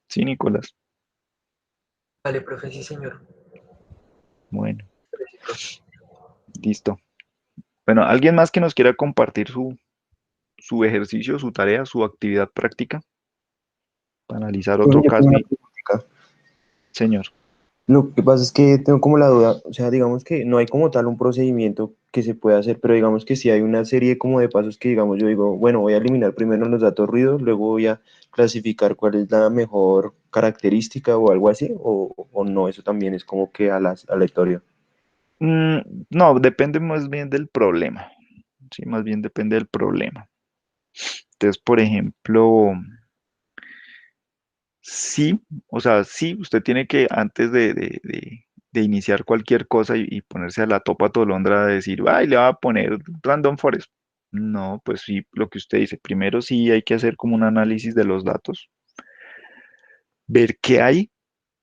Sí, Nicolás. Vale, profe, sí, señor. Bueno, Gracias, profe. listo. Bueno, ¿alguien más que nos quiera compartir su ejercicio, su tarea, su actividad práctica para analizar Profe, otro yo tengo caso una y, pregunta. señor? Lo que pasa es que tengo como la duda, o sea, digamos que no hay como tal un procedimiento que se pueda hacer, pero digamos que sí hay una serie como de pasos que, digamos, yo digo, bueno, voy a eliminar primero los datos ruidos, luego voy a clasificar cuál es la mejor característica o algo así, o no, eso también es como que aleatorio. Mm, no, depende más bien del problema. Sí, más bien depende del problema. Entonces, por ejemplo, sí, o sea, sí, usted tiene que antes de iniciar cualquier cosa y ponerse a la topa tolondra de decir, ay, le va a poner Random Forest. No, pues sí, lo que usted dice, primero sí hay que hacer como un análisis de los datos, ver qué hay,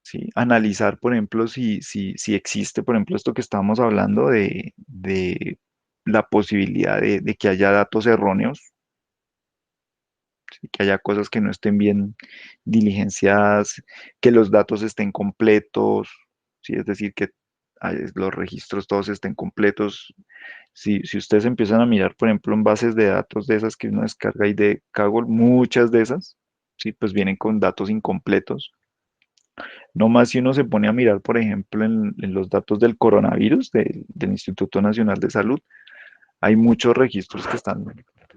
¿sí? Analizar, por ejemplo, si existe, por ejemplo, esto que estábamos hablando de la posibilidad de que haya datos erróneos, ¿sí? Que haya cosas que no estén bien diligenciadas, que los datos estén completos, ¿sí? Es decir, que los registros todos estén completos. Si ustedes empiezan a mirar, por ejemplo, en bases de datos de esas que uno descarga y de Kaggle, muchas de esas, sí, pues vienen con datos incompletos. No más si uno se pone a mirar, por ejemplo, en los datos del coronavirus del Instituto Nacional de Salud, hay muchos registros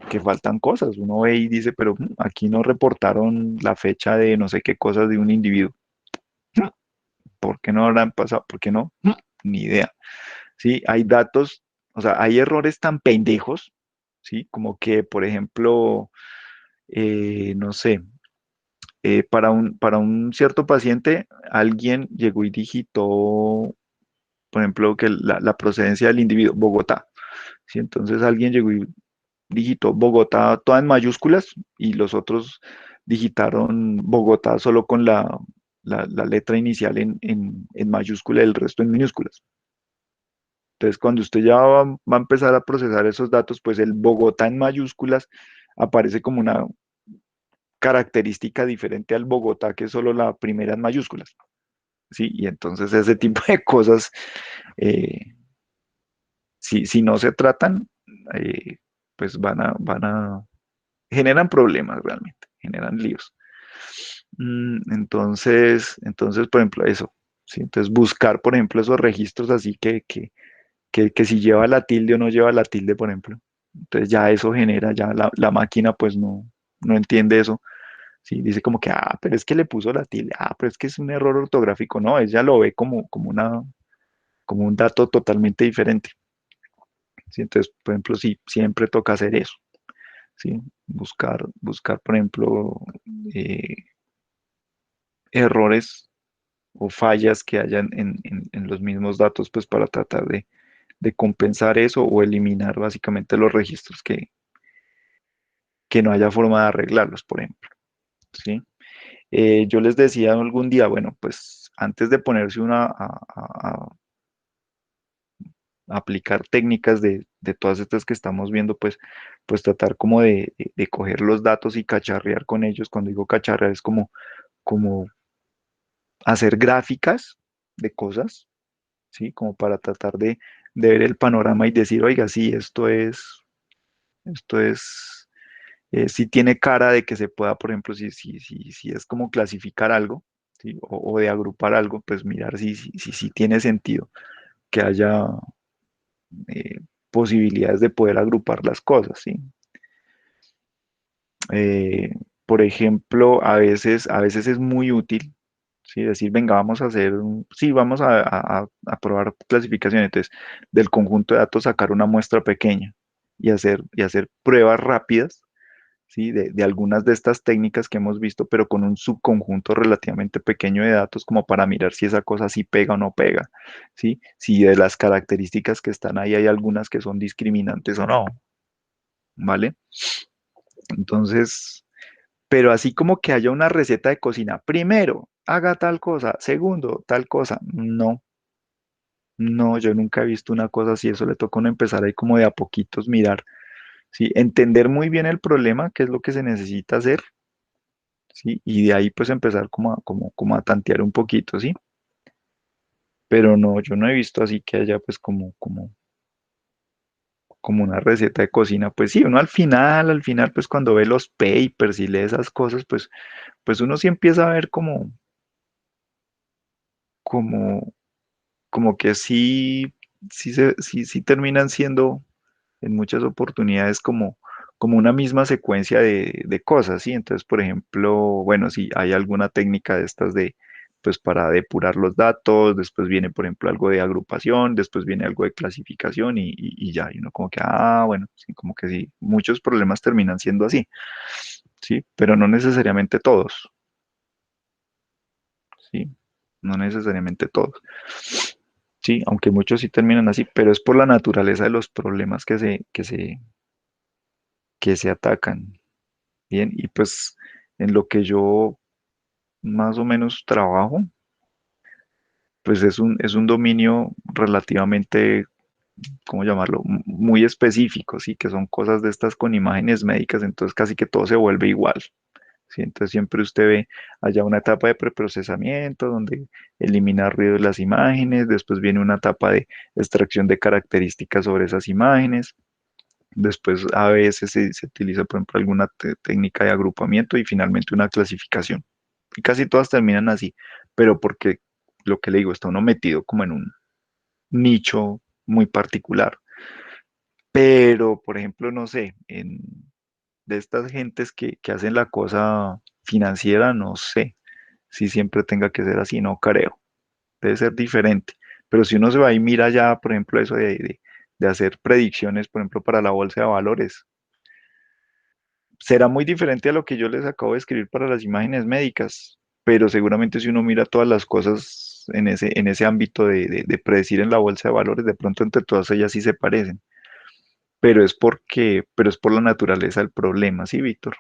que faltan cosas. Uno ve y dice, pero aquí no reportaron la fecha de no sé qué cosas de un individuo. ¿Por qué no habrán pasado? ¿Por qué no? Ni idea. Sí, hay datos, o sea, hay errores tan pendejos, ¿sí? Como que, por ejemplo, no sé, para un cierto paciente, alguien llegó y digitó, por ejemplo, que la procedencia del individuo, Bogotá. ¿Sí? Entonces alguien llegó y digitó Bogotá toda en mayúsculas y los otros digitaron Bogotá solo con la letra inicial en mayúscula y el resto en minúsculas. Entonces, cuando usted ya va a empezar a procesar esos datos, pues el Bogotá en mayúsculas aparece como una característica diferente al Bogotá, que es solo la primera en mayúsculas. ¿Sí? Y entonces ese tipo de cosas, eh, si no se tratan, eh, pues generan problemas realmente, generan líos. Entonces, por ejemplo, eso. ¿Sí? Entonces, buscar, por ejemplo, esos registros así que si lleva la tilde o no lleva la tilde, por ejemplo. Entonces ya eso genera, ya la máquina pues no entiende eso. Sí, dice como que, pero es que le puso la tilde, pero es que es un error ortográfico. No, ella lo ve como un dato totalmente diferente. ¿Sí? Entonces, por ejemplo, sí, siempre toca hacer eso. ¿Sí? Buscar, por ejemplo, eh, errores o fallas que hayan en los mismos datos, pues para tratar de compensar eso o eliminar básicamente los registros que no haya forma de arreglarlos, por ejemplo. ¿Sí? Yo les decía algún día, bueno, pues antes de ponerse una a aplicar técnicas de todas estas que estamos viendo, pues tratar como de coger los datos y cacharrear con ellos. Cuando digo cacharrear es como hacer gráficas de cosas, ¿sí? Como para tratar de ver el panorama y decir, oiga, sí, esto es, si tiene cara de que se pueda, por ejemplo, si es como clasificar algo, ¿sí? O de agrupar algo, pues mirar si tiene sentido que haya posibilidades de poder agrupar las cosas, ¿sí? Eh, por ejemplo, a veces es muy útil, ¿sí? Decir, venga, vamos a hacer, sí, vamos a probar clasificación, entonces, del conjunto de datos sacar una muestra pequeña y hacer pruebas rápidas, ¿sí? De algunas de estas técnicas que hemos visto, pero con un subconjunto relativamente pequeño de datos como para mirar si esa cosa sí pega o no pega, ¿sí? Si de las características que están ahí hay algunas que son discriminantes o no, ¿vale? Entonces, pero así como que haya una receta de cocina, primero, haga tal cosa, segundo, tal cosa, no. No, yo nunca he visto una cosa así, eso le toca a uno empezar ahí como de a poquitos mirar, ¿sí? Entender muy bien el problema, qué es lo que se necesita hacer, ¿sí? Y de ahí pues empezar como a tantear un poquito, ¿sí? Pero no, yo no he visto así que haya pues como una receta de cocina. Pues sí, uno al final pues cuando ve los papers y lee esas cosas, pues uno sí empieza a ver como, como que sí terminan siendo en muchas oportunidades como una misma secuencia de cosas, ¿sí? Entonces, por ejemplo, bueno, si hay alguna técnica de estas pues para depurar los datos, después viene, por ejemplo, algo de agrupación, después viene algo de clasificación y ya, y uno como que, bueno, sí, como que sí, muchos problemas terminan siendo así, ¿sí? Pero no necesariamente todos, ¿sí? No necesariamente todos. Sí, aunque muchos sí terminan así, pero es por la naturaleza de los problemas que se atacan. Bien, y pues en lo que yo más o menos trabajo, pues es un dominio relativamente, ¿cómo llamarlo? Muy específico, ¿sí? Que son cosas de estas con imágenes médicas, entonces casi que todo se vuelve igual. ¿Sí? Entonces siempre usted ve allá una etapa de preprocesamiento donde elimina ruido de las imágenes, después viene una etapa de extracción de características sobre esas imágenes, después a veces se utiliza, por ejemplo, alguna técnica de agrupamiento y finalmente una clasificación. Y casi todas terminan así, pero porque lo que le digo, está uno metido como en un nicho muy particular. Pero, por ejemplo, no sé, de estas gentes que hacen la cosa financiera, no sé si siempre tenga que ser así, no creo. Debe ser diferente. Pero si uno se va y mira ya, por ejemplo, eso de hacer predicciones, por ejemplo, para la bolsa de valores, será muy diferente a lo que yo les acabo de escribir para las imágenes médicas, pero seguramente si uno mira todas las cosas en ese ámbito de predecir en la bolsa de valores, de pronto entre todas ellas sí se parecen, pero es por la naturaleza del problema, ¿sí, Víctor?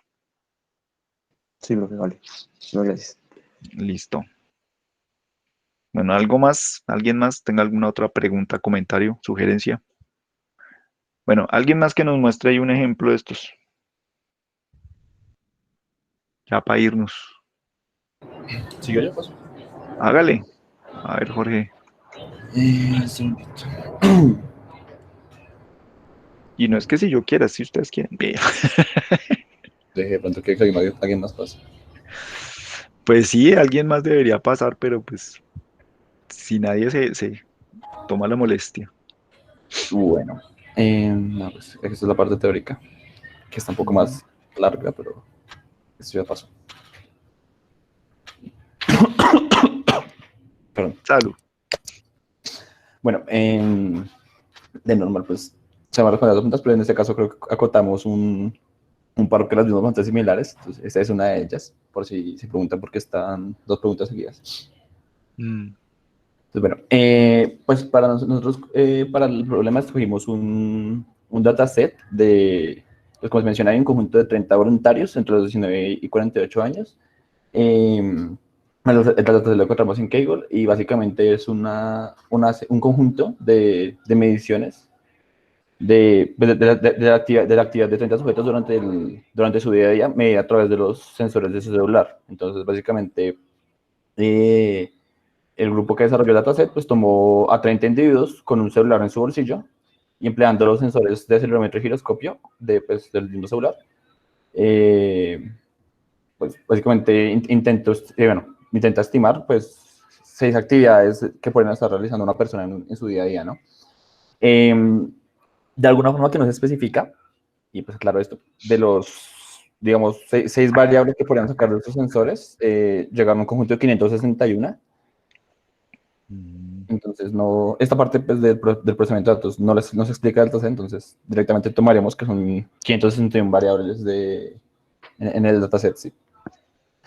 Sí, profe, vale. No, gracias. Listo. Bueno, ¿algo más? ¿Alguien más tenga alguna otra pregunta, comentario, sugerencia? Bueno, alguien más que nos muestre ahí un ejemplo de estos, ya para irnos. ¿Sigo yo, pues? Hágale. A ver, Jorge. Un segundito. Y no es que si yo quiera, si ustedes quieren. Vea. Deje de pronto que alguien más pase. Pues sí, alguien más debería pasar, pero pues si nadie se toma la molestia. Bueno, no, pues esta es la parte teórica, que está un poco Ujú. más larga, pero esto ya pasó. Perdón. Salud. Bueno, de normal, pues se van a responder las preguntas, pero en este caso creo que acotamos un par que las mismas bastante similares. Entonces, esta es una de ellas, por si se preguntan por qué están dos preguntas seguidas. Mm, Entonces, bueno, pues para nosotros, para el problema escogimos un dataset de, pues como se menciona, hay un conjunto de 30 voluntarios entre los 19 y 48 años. El dataset lo encontramos en Kaggle y básicamente es un conjunto de mediciones de la actividad de 30 sujetos durante su día a día medida a través de los sensores de su celular. Entonces, básicamente, eh, el grupo que desarrolló el dataset pues tomó a 30 individuos con un celular en su bolsillo y empleando los sensores de acelerómetro y giroscopio del mismo celular. Pues básicamente intenta estimar pues 6 actividades que pueden estar realizando una persona en su día a día, ¿no? De alguna forma que no se especifica, y pues claro, esto, de los, digamos, 6 variables que podrían sacar de estos sensores, llegaron a un conjunto de 561. mm, Entonces, no, esta parte pues, del procesamiento de datos no se explica del dataset, entonces directamente tomaríamos que son 561 variables en el dataset, sí.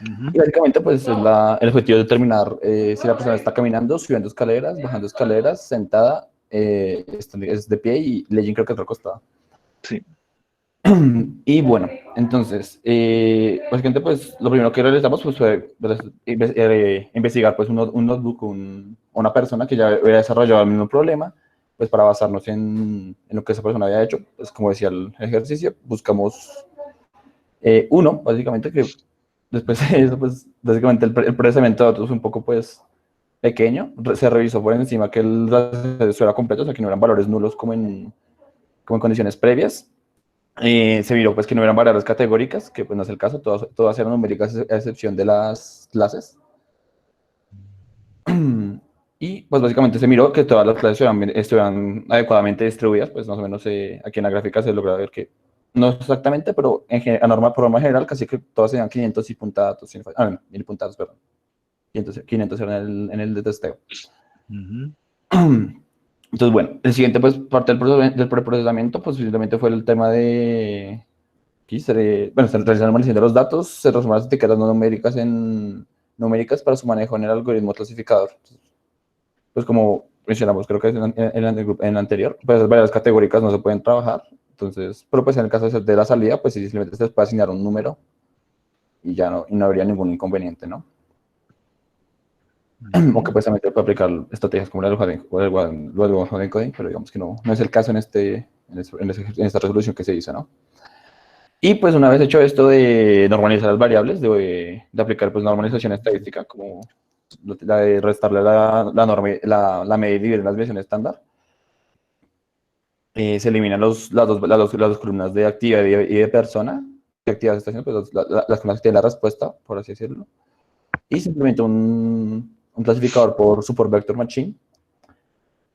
ujú. Y básicamente, pues, el objetivo es determinar si la persona está caminando, subiendo escaleras, bajando escaleras, sentada, es de pie y leyendo creo que otra acostada. Sí. Y bueno, entonces, básicamente, pues, lo primero que realizamos pues, fue investigar pues, un notebook, una persona que ya había desarrollado el mismo problema, pues, para basarnos en lo que esa persona había hecho. Pues, como decía el ejercicio, buscamos uno, básicamente, que después de eso, pues, básicamente el procesamiento de datos fue un poco, pues, pequeño. Se revisó por encima que el dato era completo, o sea, que no eran valores nulos como en condiciones previas. Se miró pues que no eran variables categóricas, que pues no es el caso, todas eran numéricas a excepción de las clases. Y pues básicamente se miró que todas las clases estuvieran adecuadamente distribuidas, pues más o menos aquí en la gráfica se logra ver que no exactamente, pero por norma general casi que todas tenían 500 y puntados, no, 1000 puntados, perdón. 500 eran en el de testeo. Ujú. Entonces, bueno, el siguiente pues parte del preprocesamiento pues simplemente fue el tema de aquí se realiza la normalización de los datos, se transforman las etiquetas no numéricas en numéricas para su manejo en el algoritmo clasificador. Pues como mencionamos, creo que en el anterior, pues varias categóricas no se pueden trabajar. Entonces, pero pues en el caso de la salida, pues sí, simplemente se les puede asignar un número y ya no habría ningún inconveniente, ¿no? Aunque pues también se puede aplicar estrategias como la del one encoding, pero digamos que no es el caso en esta resolución que se hizo, ¿no? Y pues una vez hecho esto de normalizar las variables, de aplicar pues normalización estadística, como la de restarle la media y dividir en las mediciones estándar, se eliminan las dos columnas de actividad y de persona, de actividad de estación, pues las columnas que tienen la respuesta, por así decirlo, y simplemente un clasificador por support vector machine.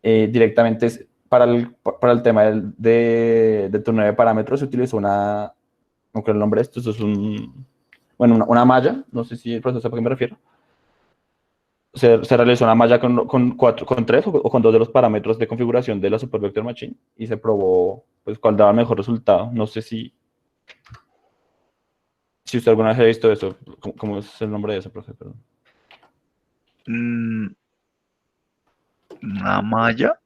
Directamente para el tema del turno de parámetros se utilizó no creo el nombre de esto, es una malla, no sé si el profesor sabe a qué me refiero. Se realizó una malla con tres o con dos de los parámetros de configuración de la Super Vector Machine y se probó pues, cuál daba el mejor resultado. No sé si usted alguna vez ha visto eso. ¿Cómo es el nombre de eso, profe? Perdón. Una malla.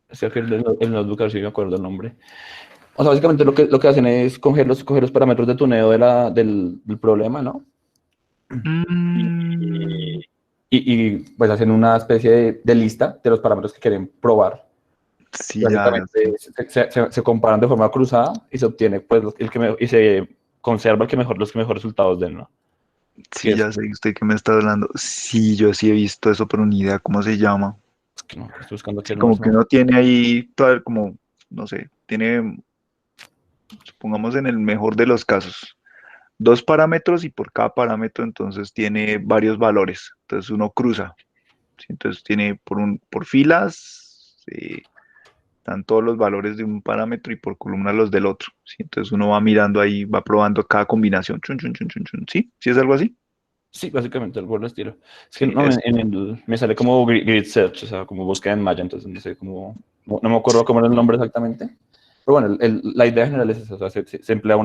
Es que el notebook, a ver si me acuerdo el nombre. O sea, básicamente lo que hacen es coger los parámetros de tuneo del problema, ¿no? Mm, Pues hacen una especie de lista de los parámetros que quieren probar. sí, Básicamente se comparan de forma cruzada y se obtiene pues y se conserva los que mejor resultados den, ¿no? Que sí, es, ya sé usted que me está hablando. Sí, yo sí he visto eso, pero ni idea cómo se llama. es que no, estoy buscando aquí Sí, el nombre. como que uno tiene ahí, todo, como, no sé, tiene, supongamos en el mejor de los casos, dos parámetros y por cada parámetro entonces tiene varios valores. Entonces uno cruza. ¿Sí? Entonces tiene por filas, están todos los valores de un parámetro y por columna los del otro. ¿Sí? Entonces uno va mirando ahí, va probando cada combinación. Chun, chun, chun, chun, chun. ¿Sí? ¿Sí es algo así? Sí, básicamente el vuelo estilo. Es que Sí, no, es. me sale como grid search, o sea, como búsqueda en malla, entonces no sé cómo, no me acuerdo cómo era el nombre exactamente. Pero bueno, la idea general es esa, o sea, se emplea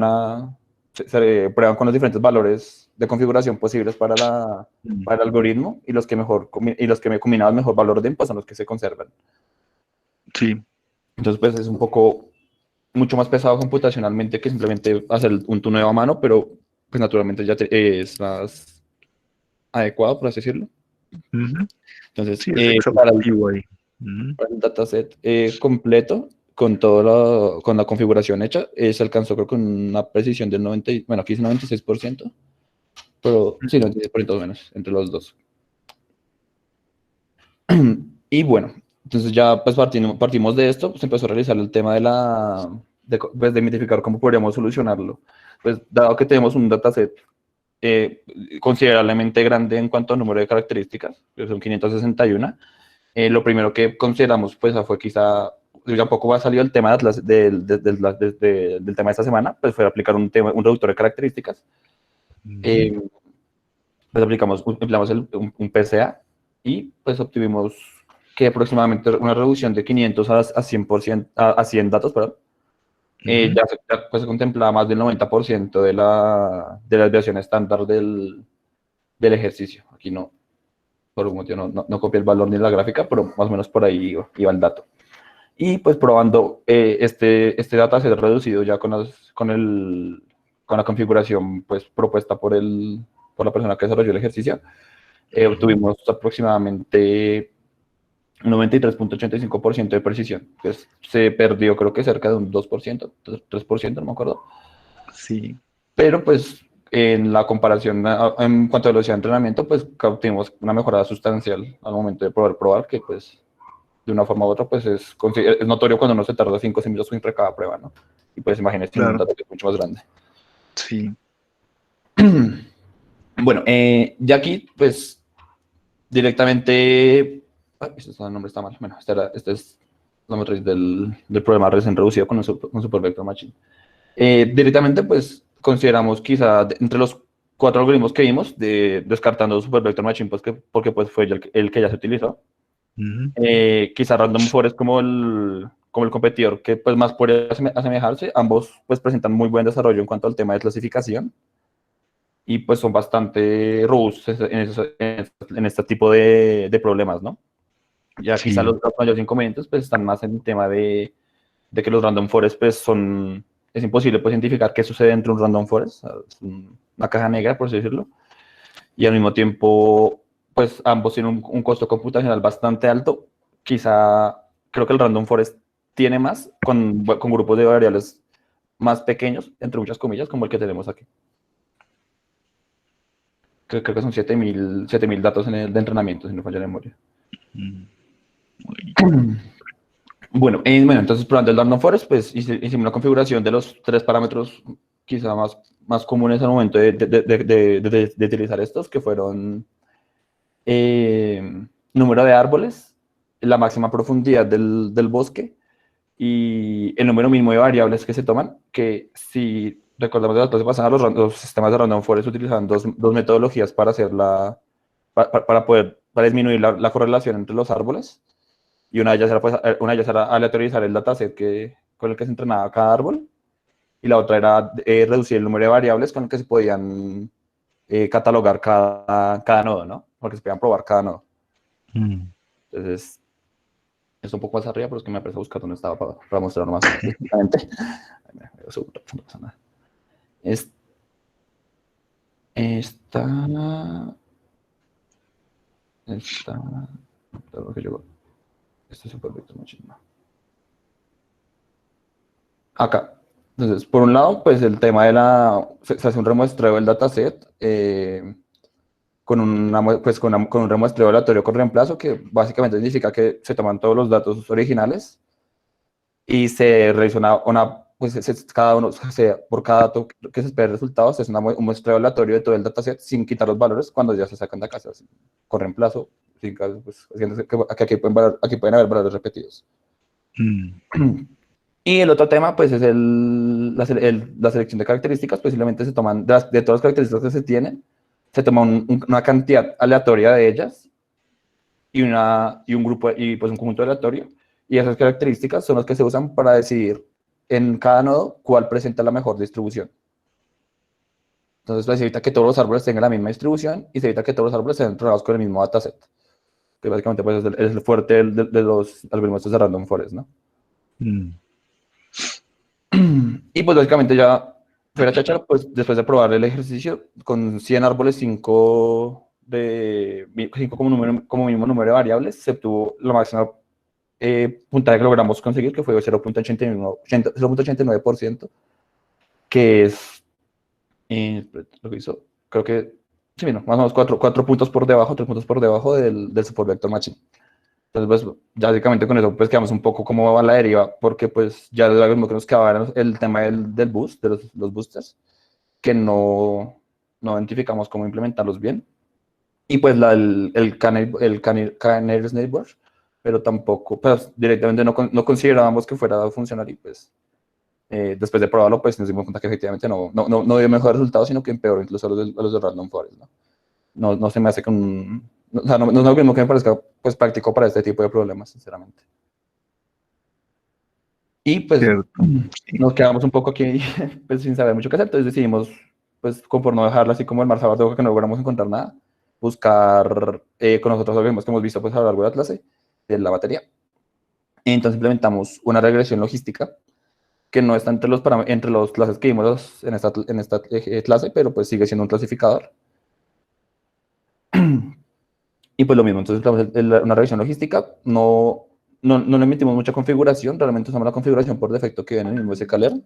se prueban con los diferentes valores de configuración posibles Mm, para el algoritmo y los que me combinados mejor valor de pues son los que se conservan. sí, Entonces, pues es un poco mucho más pesado computacionalmente que simplemente hacer un tuneo a mano, pero pues naturalmente es más adecuado, por así decirlo. ujú, Entonces, sí, es exhaustivo ahí. Ujú. para el dataset completo, con la configuración hecha, se alcanzó creo con una precisión del 90, bueno, aquí es 96%, pero sí, 96% o menos entre los dos. Y bueno, entonces ya pues partimos de esto, pues empezó a realizar el tema de identificar cómo podríamos solucionarlo. Pues dado que tenemos un dataset considerablemente grande en cuanto a número de características, que son 561, lo primero que consideramos pues fue quizá, tampoco va a salir el tema de Atlas, del tema de esta semana, pues fue aplicar un reductor de características. Ujú. Eh, pues empleamos un PCA y pues obtuvimos que aproximadamente una reducción de 500 a 100%, a 100 datos, perdón. Ujú. Pues, se contemplaba más del 90% de la desviación estándar del ejercicio. Aquí no, por un motivo no copié el valor ni la gráfica, pero más o menos por ahí iba el dato. Y pues probando este dataset reducido ya con la configuración pues propuesta por la persona que desarrolló el ejercicio, Ujú. obtuvimos aproximadamente un 93.85% de precisión. Pues se perdió creo que cerca de un 2%, 3%, no me acuerdo. Sí, Pero pues en la comparación en cuanto a velocidad de entrenamiento, pues obtuvimos una mejora sustancial al momento de probar que pues de una forma u otra, pues es notorio cuando uno se tarda 5 o 6 minutos entre cada prueba, ¿no? Y pues imagínense un claro, dato que es mucho más grande. sí. Bueno, ya aquí, pues directamente. Ay, el nombre está mal. Bueno, este es la matriz del programa recién reducido con Super Vector Machine. Directamente, pues consideramos quizá entre los 4 algoritmos que vimos, descartando Super Vector Machine, pues porque pues, fue el que ya se utilizó. Ujú. Quizá Random Forest como el competidor que pues más puede asemejarse. Ambos pues presentan muy buen desarrollo en cuanto al tema de clasificación y pues son bastante robustos en este tipo de problemas, ¿no? Ya quizá Sí, los mayores inconvenientes pues están más en el tema de que los Random Forest pues es imposible pues identificar qué sucede dentro de un Random Forest, es una caja negra por así decirlo, y al mismo tiempo pues ambos tienen un costo computacional bastante alto. Quizá creo que el Random Forest tiene más con grupos de variables más pequeños, entre muchas comillas, como el que tenemos aquí. Creo que son 7.000 datos de entrenamiento, si no falla la memoria. Mm, uy, Bueno, entonces probando el Random Forest, pues hicimos una configuración de los 3 parámetros quizá más comunes al momento de utilizar estos, que fueron número de árboles, la máxima profundidad del bosque y el número mínimo de variables que se toman, que si recordamos de la clase pasada, los sistemas de Random Forest utilizan dos metodologías para hacer para disminuir la correlación entre los árboles. Y una de ellas era, pues, aleatorizar el dataset con el que se entrenaba cada árbol. Y la otra era reducir el número de variables con el que se podían catalogar cada nodo, ¿no? Porque se podían probar cada nodo. mm. Entonces, es un poco más arriba, pero es que me aparece a buscar dónde estaba para mostrar más específicamente. No pasa nada. Claro que llegó. Esto es súper muchísimo. Acá. Entonces, por un lado, pues el tema se hace un remuestreo del dataset con un remuestreo aleatorio con reemplazo, que básicamente significa que se toman todos los datos originales y se realiza cada uno, por cada dato que se espera resultados, es un muestreo aleatorio de todo el dataset sin quitar los valores cuando ya se sacan de casa, con reemplazo, pues, haciendo que aquí pueden haber valores repetidos. Mm. Y el otro tema, pues, es la selección de características. Posiblemente se toman, de todas las características que se tienen, se toma una cantidad aleatoria de ellas y pues un conjunto aleatorio. Y esas características son las que se usan para decidir en cada nodo cuál presenta la mejor distribución. Entonces, pues, se evita que todos los árboles tengan la misma distribución y se evita que todos los árboles estén entrenados con el mismo dataset. Que básicamente, pues, es el fuerte de los algoritmos de Random Forest, ¿no? Mm. Y pues básicamente ya fuera cháchara, pues después de probar el ejercicio con 100 árboles, 5 como mínimo número de variables, se obtuvo la máxima puntaje que logramos conseguir, que fue 0.89%, que es lo que hizo, creo que, sí, mira, más o menos 4 puntos por debajo, 3 puntos por debajo del support vector matching. Entonces, pues, ya básicamente con eso, pues, quedamos un poco como va la deriva, porque, pues, ya lo que nos quedaba era el tema del boost, de los boosters, que no identificamos cómo implementarlos bien. Y, pues, Canary's Neighbor, pero tampoco, pues, directamente no considerábamos que fuera a funcionar y, pues, después de probarlo, pues, nos dimos cuenta que efectivamente no dio mejor resultado, sino que empeoró incluso a los de Random Forest, ¿no? No se me hace o sea, no es algo que me parezca, pues, práctico para este tipo de problemas, sinceramente. Y pues Cierto. Sí. nos quedamos un poco aquí pues, sin saber mucho qué hacer, entonces decidimos, pues por no dejarla así como el mar Sábado, que no logramos encontrar nada, buscar con los otros algoritmos que hemos visto pues, a lo largo de la clase, de la batería. Y entonces implementamos una regresión logística que no está entre los clases que vimos en esta clase, pero pues sigue siendo un clasificador. Y pues lo mismo, entonces una regresión logística, no le emitimos mucha configuración, realmente usamos la configuración por defecto que viene en el mismo sklearn,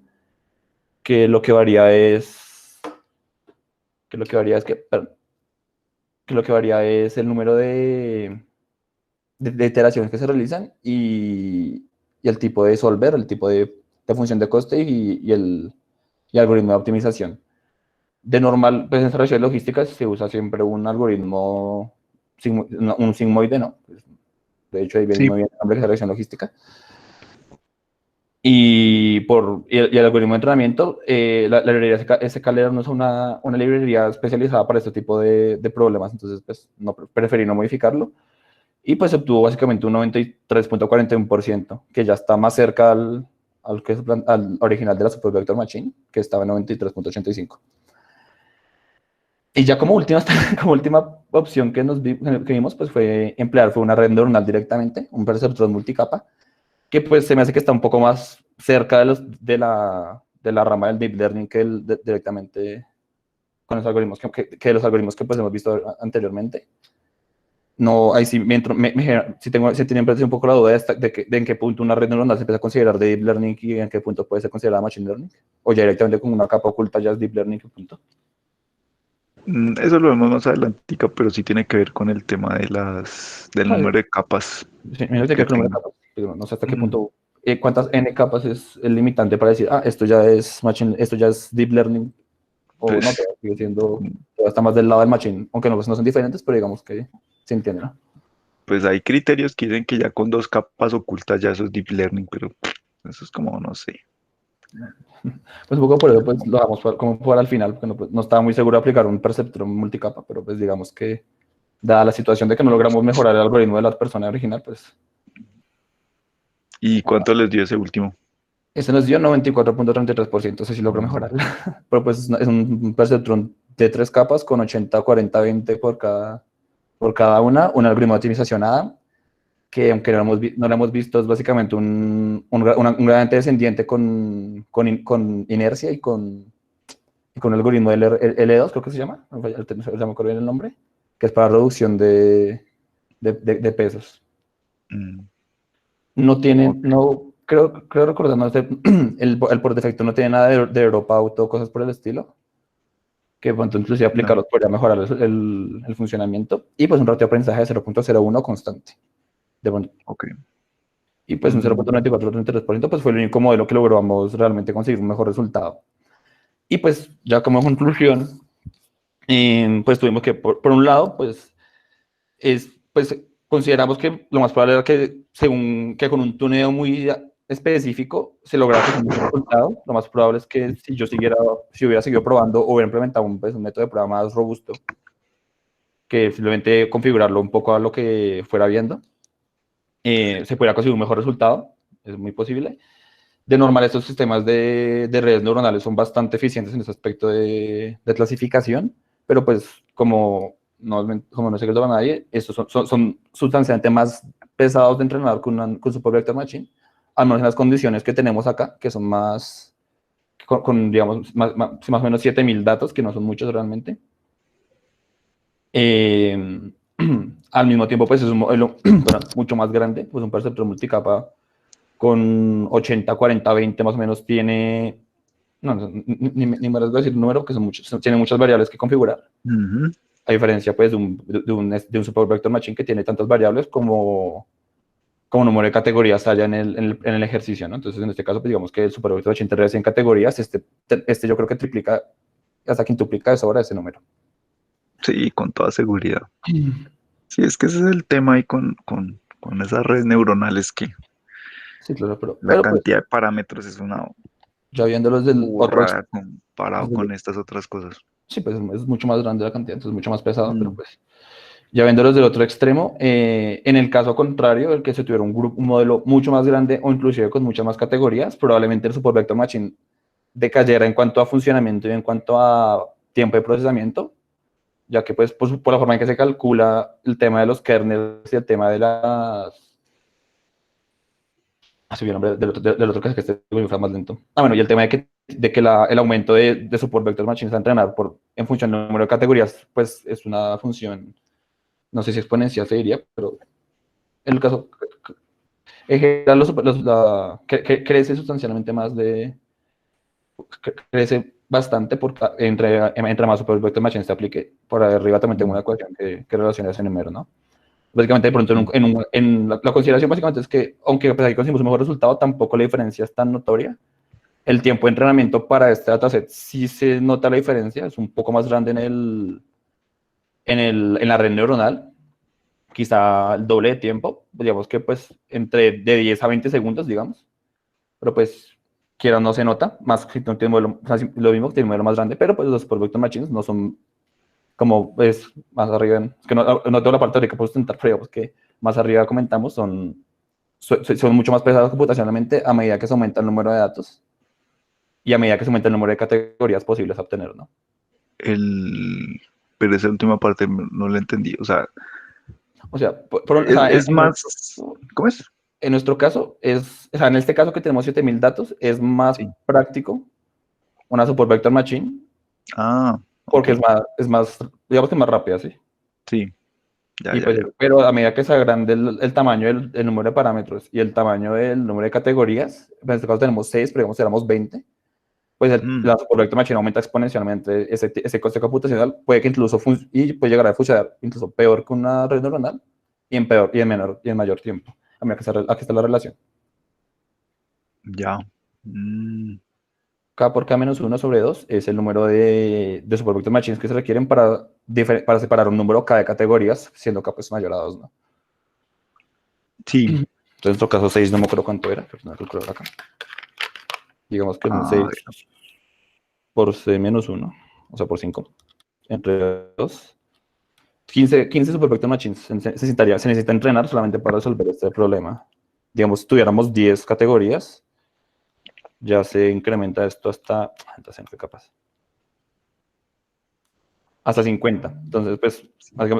que lo que varía es el número de iteraciones que se realizan y el tipo de solver, el tipo de función de coste y el algoritmo de optimización. De normal, pues en esta regresión logística se usa siempre un algoritmo, un sigmoide, ¿no? De hecho, ahí viene Sí. muy bien el nombre, que es regresión logística. Y el algoritmo de entrenamiento, la librería sklearn no es una librería especializada para este tipo de problemas, entonces pues preferí no modificarlo. Y pues obtuvo básicamente un 93.41%, que ya está más cerca al original de la Super Vector Machine, que estaba en 93.85. Y ya como última, como última opción que vimos, pues fue una red neuronal directamente, un perceptrón multicapa, que pues se me hace que está un poco más cerca de la rama del deep learning que directamente con los algoritmos que los algoritmos que pues hemos visto anteriormente. no, ahí sí sí tenía un poco la duda de en qué punto una red neuronal se empieza a considerar de deep learning y en qué punto puede ser considerada machine learning, o ya directamente como una capa oculta ya es deep learning y punto. Eso lo vemos más adelantica, pero sí tiene que ver con el tema del Vale. número de capas Sí, me parece que que el número de tenga. capas, pero no sé hasta qué Mm, punto, cuántas n capas es el limitante para decir, esto ya es esto ya es deep learning, o no, Pues, todavía sigue siendo, todavía está más del lado del machine, aunque no son diferentes, pero digamos que se entiende, ¿no? pues hay criterios que dicen que ya con 2 capas ocultas ya eso es deep learning, pero eso es como, no sé. Pues un poco por eso pues lo damos como fuera al final, porque no estaba muy seguro de aplicar un perceptrón multicapa, pero pues digamos que dada la situación de que no logramos mejorar el algoritmo de la persona original, pues ¿Y cuánto les dio ese último? ese nos dio 94.33%, eso sí logró mejorar. Pero pues es un perceptrón de 3 capas con 80, 40, 20 por cada un algoritmo de optimización ADA, que aunque no lo hemos visto, es básicamente un gradiente descendiente con inercia y con el algoritmo L2, creo que se llama, no me acuerdo bien el nombre, que es para reducción de pesos. Mm, No tienen, ok, no, creo recordar, no sé, el por defecto no tiene nada de dropout o cosas por el estilo, que pronto inclusive no, aplicarlos podría mejorar el funcionamiento, y pues un ratio de aprendizaje de 0.01 constante. De pronto. ok. Y pues un Mm, 0.94-33% pues fue el único modelo que logramos realmente conseguir un mejor resultado. Y pues ya como conclusión, pues tuvimos que, por un lado, pues consideramos que lo más probable era que, según que con un tuneo muy específico se lograra pues, un mejor resultado. Lo más probable es que si hubiera seguido probando o hubiera implementado un método de prueba más robusto, que simplemente configurarlo un poco a lo que fuera viendo, se pudiera conseguir un mejor resultado, es muy posible. De normal, estos sistemas de redes neuronales son bastante eficientes en ese aspecto de clasificación, pero pues como no sé qué es a nadie, estos son sustancialmente más pesados de entrenar con Super Vector Machine, al menos en las condiciones que tenemos acá, que son más, digamos, más o menos 7000 datos, que no son muchos realmente. Eh, Al mismo tiempo, pues es un modelo mucho más grande, pues un perceptor multicapa con 80, 40, 20 más o menos tiene, ni me las voy a decir el número, que tiene muchas variables que configurar, ujú. a diferencia pues de un Super Vector Machine que tiene tantas variables como número de categorías haya en el ejercicio, ¿no? Entonces, en este caso, pues digamos que el Super Vector Machine tendría 100 categorías, este yo creo que triplica, hasta quintuplica eso ahora ese número. Sí, con toda seguridad. Sí, es que ese es el tema ahí con esas redes neuronales que Sí, claro, pero, la pero pues cantidad de parámetros es una ya viéndolos del otro, burrada comparado con estas otras cosas. sí, pues es mucho más grande la cantidad, entonces es mucho más pesado, pero Mm, pues ya viéndolos del otro extremo, en el caso contrario, el que se tuviera un modelo mucho más grande o inclusive con muchas más categorías, probablemente el Super Vector Machine decayera en cuanto a funcionamiento y en cuanto a tiempo de procesamiento, ya que pues por la forma en que se calcula el tema de los kernels y el tema de las... Así el nombre del otro que este fue más lento. Bueno, y el tema de que el aumento de Support Vector Machines a entrenar en función del número de categorías, pues es una función, no sé si exponencial se diría, pero en el caso, en general, crece sustancialmente más crece bastante porque entre más Super Vector Machine se aplique. Por arriba también tengo mm, una ecuación que relaciona ese número, ¿no? Básicamente, de pronto, mm. la consideración básicamente es que, aunque a pesar de que conseguimos un mejor resultado, tampoco la diferencia es tan notoria. El tiempo de entrenamiento para este dataset sí se nota la diferencia, es un poco más grande en la red neuronal, quizá el doble de tiempo, digamos que pues entre de 10 a 20 segundos, digamos, pero pues quiera o no se nota, más que no tiene modelo, o sea, lo mismo que tiene un modelo más grande, pero pues los Super Vector Machines no son como pues más arriba, es que no tengo la parte teórica, puedo intentar, pero digamos que más arriba comentamos, son mucho más pesados computacionalmente a medida que se aumenta el número de datos y a medida que se aumenta el número de categorías posibles a obtener, ¿no? El, pero esa última parte no la entendí. O sea, O sea, o sea, es más, ¿cómo es? en nuestro caso, o sea, en este caso que tenemos 7000 datos, es más Sí. práctico una Support Vector Machine Ah, ok, porque digamos que es más rápida, ¿sí? sí. Ya, Y ya, pues, ya. pero a medida que se agrande el tamaño el número de parámetros y el tamaño del número de categorías, en este caso tenemos 6, pero digamos que éramos 20, pues Mm, la Supervector Machine aumenta exponencialmente ese coste computacional, puede que incluso y puede llegar a funcionar incluso peor que una red neuronal y en peor y en menor y en mayor tiempo. A medida aquí está la relación. ya. Mm, K por K-1/2 es el número de Supervector Machines que se requieren para separar un número K de categorías, siendo K pues mayor a 2, ¿no? sí. Entonces, en nuestro caso 6 no me acuerdo cuánto era, pero no calculo acá. Digamos que son Ah, 6 por C-1, o sea, por 5, entre 2. 15 Super Machines se necesita entrenar solamente para resolver este problema. Digamos, si tuviéramos 10 categorías, ya se incrementa esto hasta no fue capaz, hasta 50. Entonces, pues,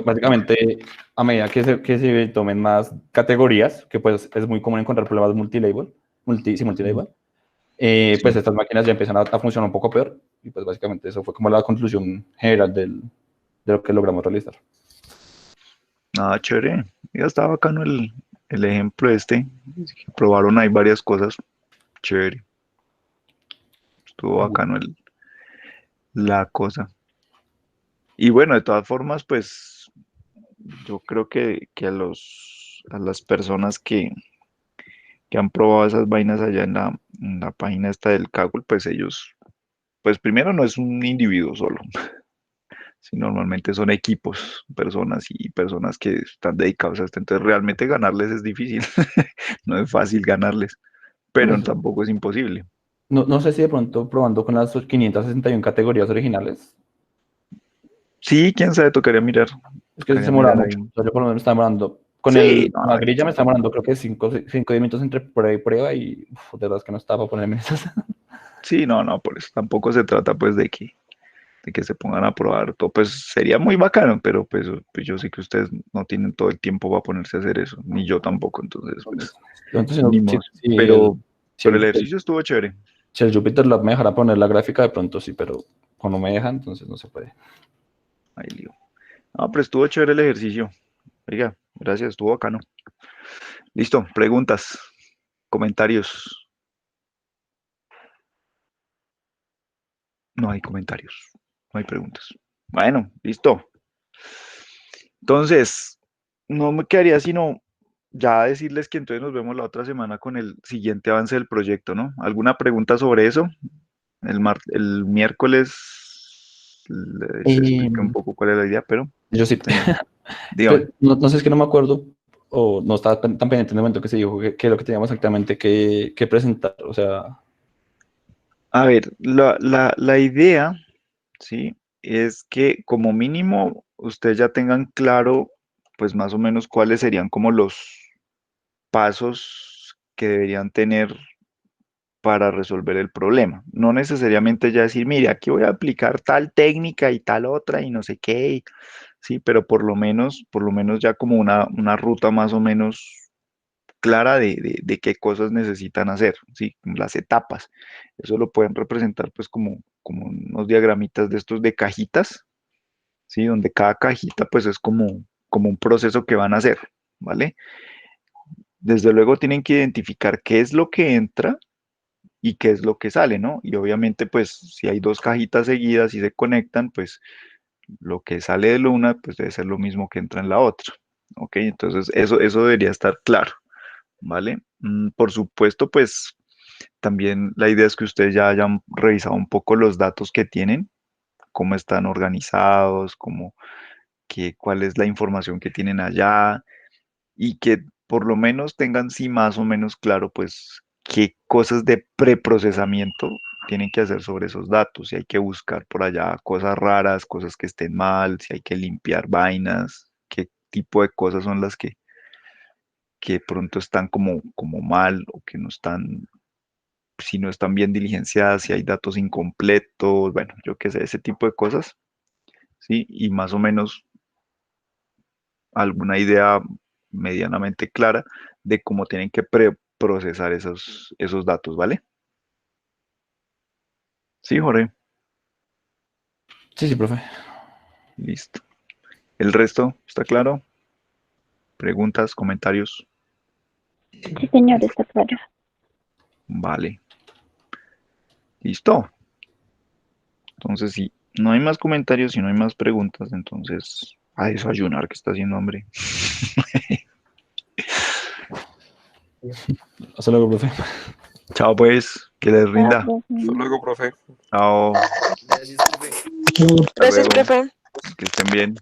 básicamente, a medida que se tomen más categorías, que pues es muy común encontrar problemas multilabel, sí, multilabel, pues sí. estas máquinas ya empiezan a funcionar un poco peor. Y pues básicamente eso fue como la conclusión general de lo que logramos realizar. Ah, chévere. Ya está bacano el ejemplo este. Probaron ahí varias cosas. Chévere. Estuvo bacano la cosa. Y bueno, de todas formas, pues yo creo que a las personas que han probado esas vainas allá en la página esta del Kaggle, pues ellos, pues primero no es un individuo solo, sí, normalmente son equipos, personas y personas que están dedicados a esto. Entonces realmente ganarles es difícil, no es fácil ganarles, pero tampoco es imposible. No, no sé si de pronto probando con las 561 categorías originales, Sí, quién sabe, es que se tocaría demora mirar mucho. ahí. O sea, yo por lo menos está demorando. Sí, no, Con la ahí grilla me sí está demorando creo tampoco. que 5 minutos entre prueba y prueba y de verdad es que no estaba para ponerme esas. Sí, no, no, por eso tampoco se trata pues de que se pongan a probar todo, pues sería muy bacano, pero pues yo sé que ustedes no tienen todo el tiempo para ponerse a hacer eso, ni yo tampoco, entonces pues Entonces, ni si, modo. si el, Pero, si pero el el, ejercicio estuvo chévere. si el Jupyter Lab me dejara poner la gráfica, de pronto sí, pero cuando me deja, entonces no se puede. Ahí lío. No, pero estuvo chévere el ejercicio. Oiga, gracias, estuvo bacano. Listo, preguntas, comentarios. No hay comentarios, no hay preguntas. Bueno, listo. Entonces, no me quedaría sino ya decirles que entonces nos vemos la otra semana con el siguiente avance del proyecto, ¿no? ¿Alguna pregunta sobre eso? El miércoles les Eh, expliqué un poco cuál es la idea, pero yo sí. señor, dígame. No, no sé, es que no me acuerdo o no estaba tan pendiente en el momento que se dijo que lo que teníamos exactamente que presentar. O sea, A ver, la idea, ¿sí? Es que como mínimo ustedes ya tengan claro, pues más o menos cuáles serían como los pasos que deberían tener para resolver el problema. No necesariamente ya decir, mire, aquí voy a aplicar tal técnica y tal otra y no sé qué, sí, pero por lo menos ya como una ruta más o menos clara de qué cosas necesitan hacer, sí, las etapas. Eso lo pueden representar pues como unos diagramitas de estos de cajitas, sí, donde cada cajita pues es como un proceso que van a hacer, ¿vale? Desde luego tienen que identificar qué es lo que entra y qué es lo que sale, ¿no? Y obviamente, pues, si hay dos cajitas seguidas y se conectan, pues lo que sale de la una, pues debe ser lo mismo que entra en la otra, ¿ok? Entonces, eso debería estar claro, ¿vale? Por supuesto, pues, también la idea es que ustedes ya hayan revisado un poco los datos que tienen, cómo están organizados, cuál es la información que tienen allá, y que por lo menos tengan sí más o menos claro pues qué cosas de preprocesamiento tienen que hacer sobre esos datos, si hay que buscar por allá cosas raras, cosas que estén mal, si hay que limpiar vainas, qué tipo de cosas son las que pronto están como mal o que no están, si no están bien diligenciadas, si hay datos incompletos, bueno, yo qué sé, ese tipo de cosas, ¿sí? Y más o menos alguna idea medianamente clara de cómo tienen que preprocesar esos datos, ¿vale? Sí, Jorge, sí, sí, profe. listo. ¿El resto está claro? preguntas, comentarios. Sí, señor, está claro. Vale. Listo. Entonces, si no hay más comentarios, si no hay más preguntas, entonces a desayunar que está haciendo hambre. Hasta luego, profe. Chao, pues, que les rinda. Hasta Luego, profe. Chao. Gracias, profe. Hasta Gracias, luego. profe. Que estén bien.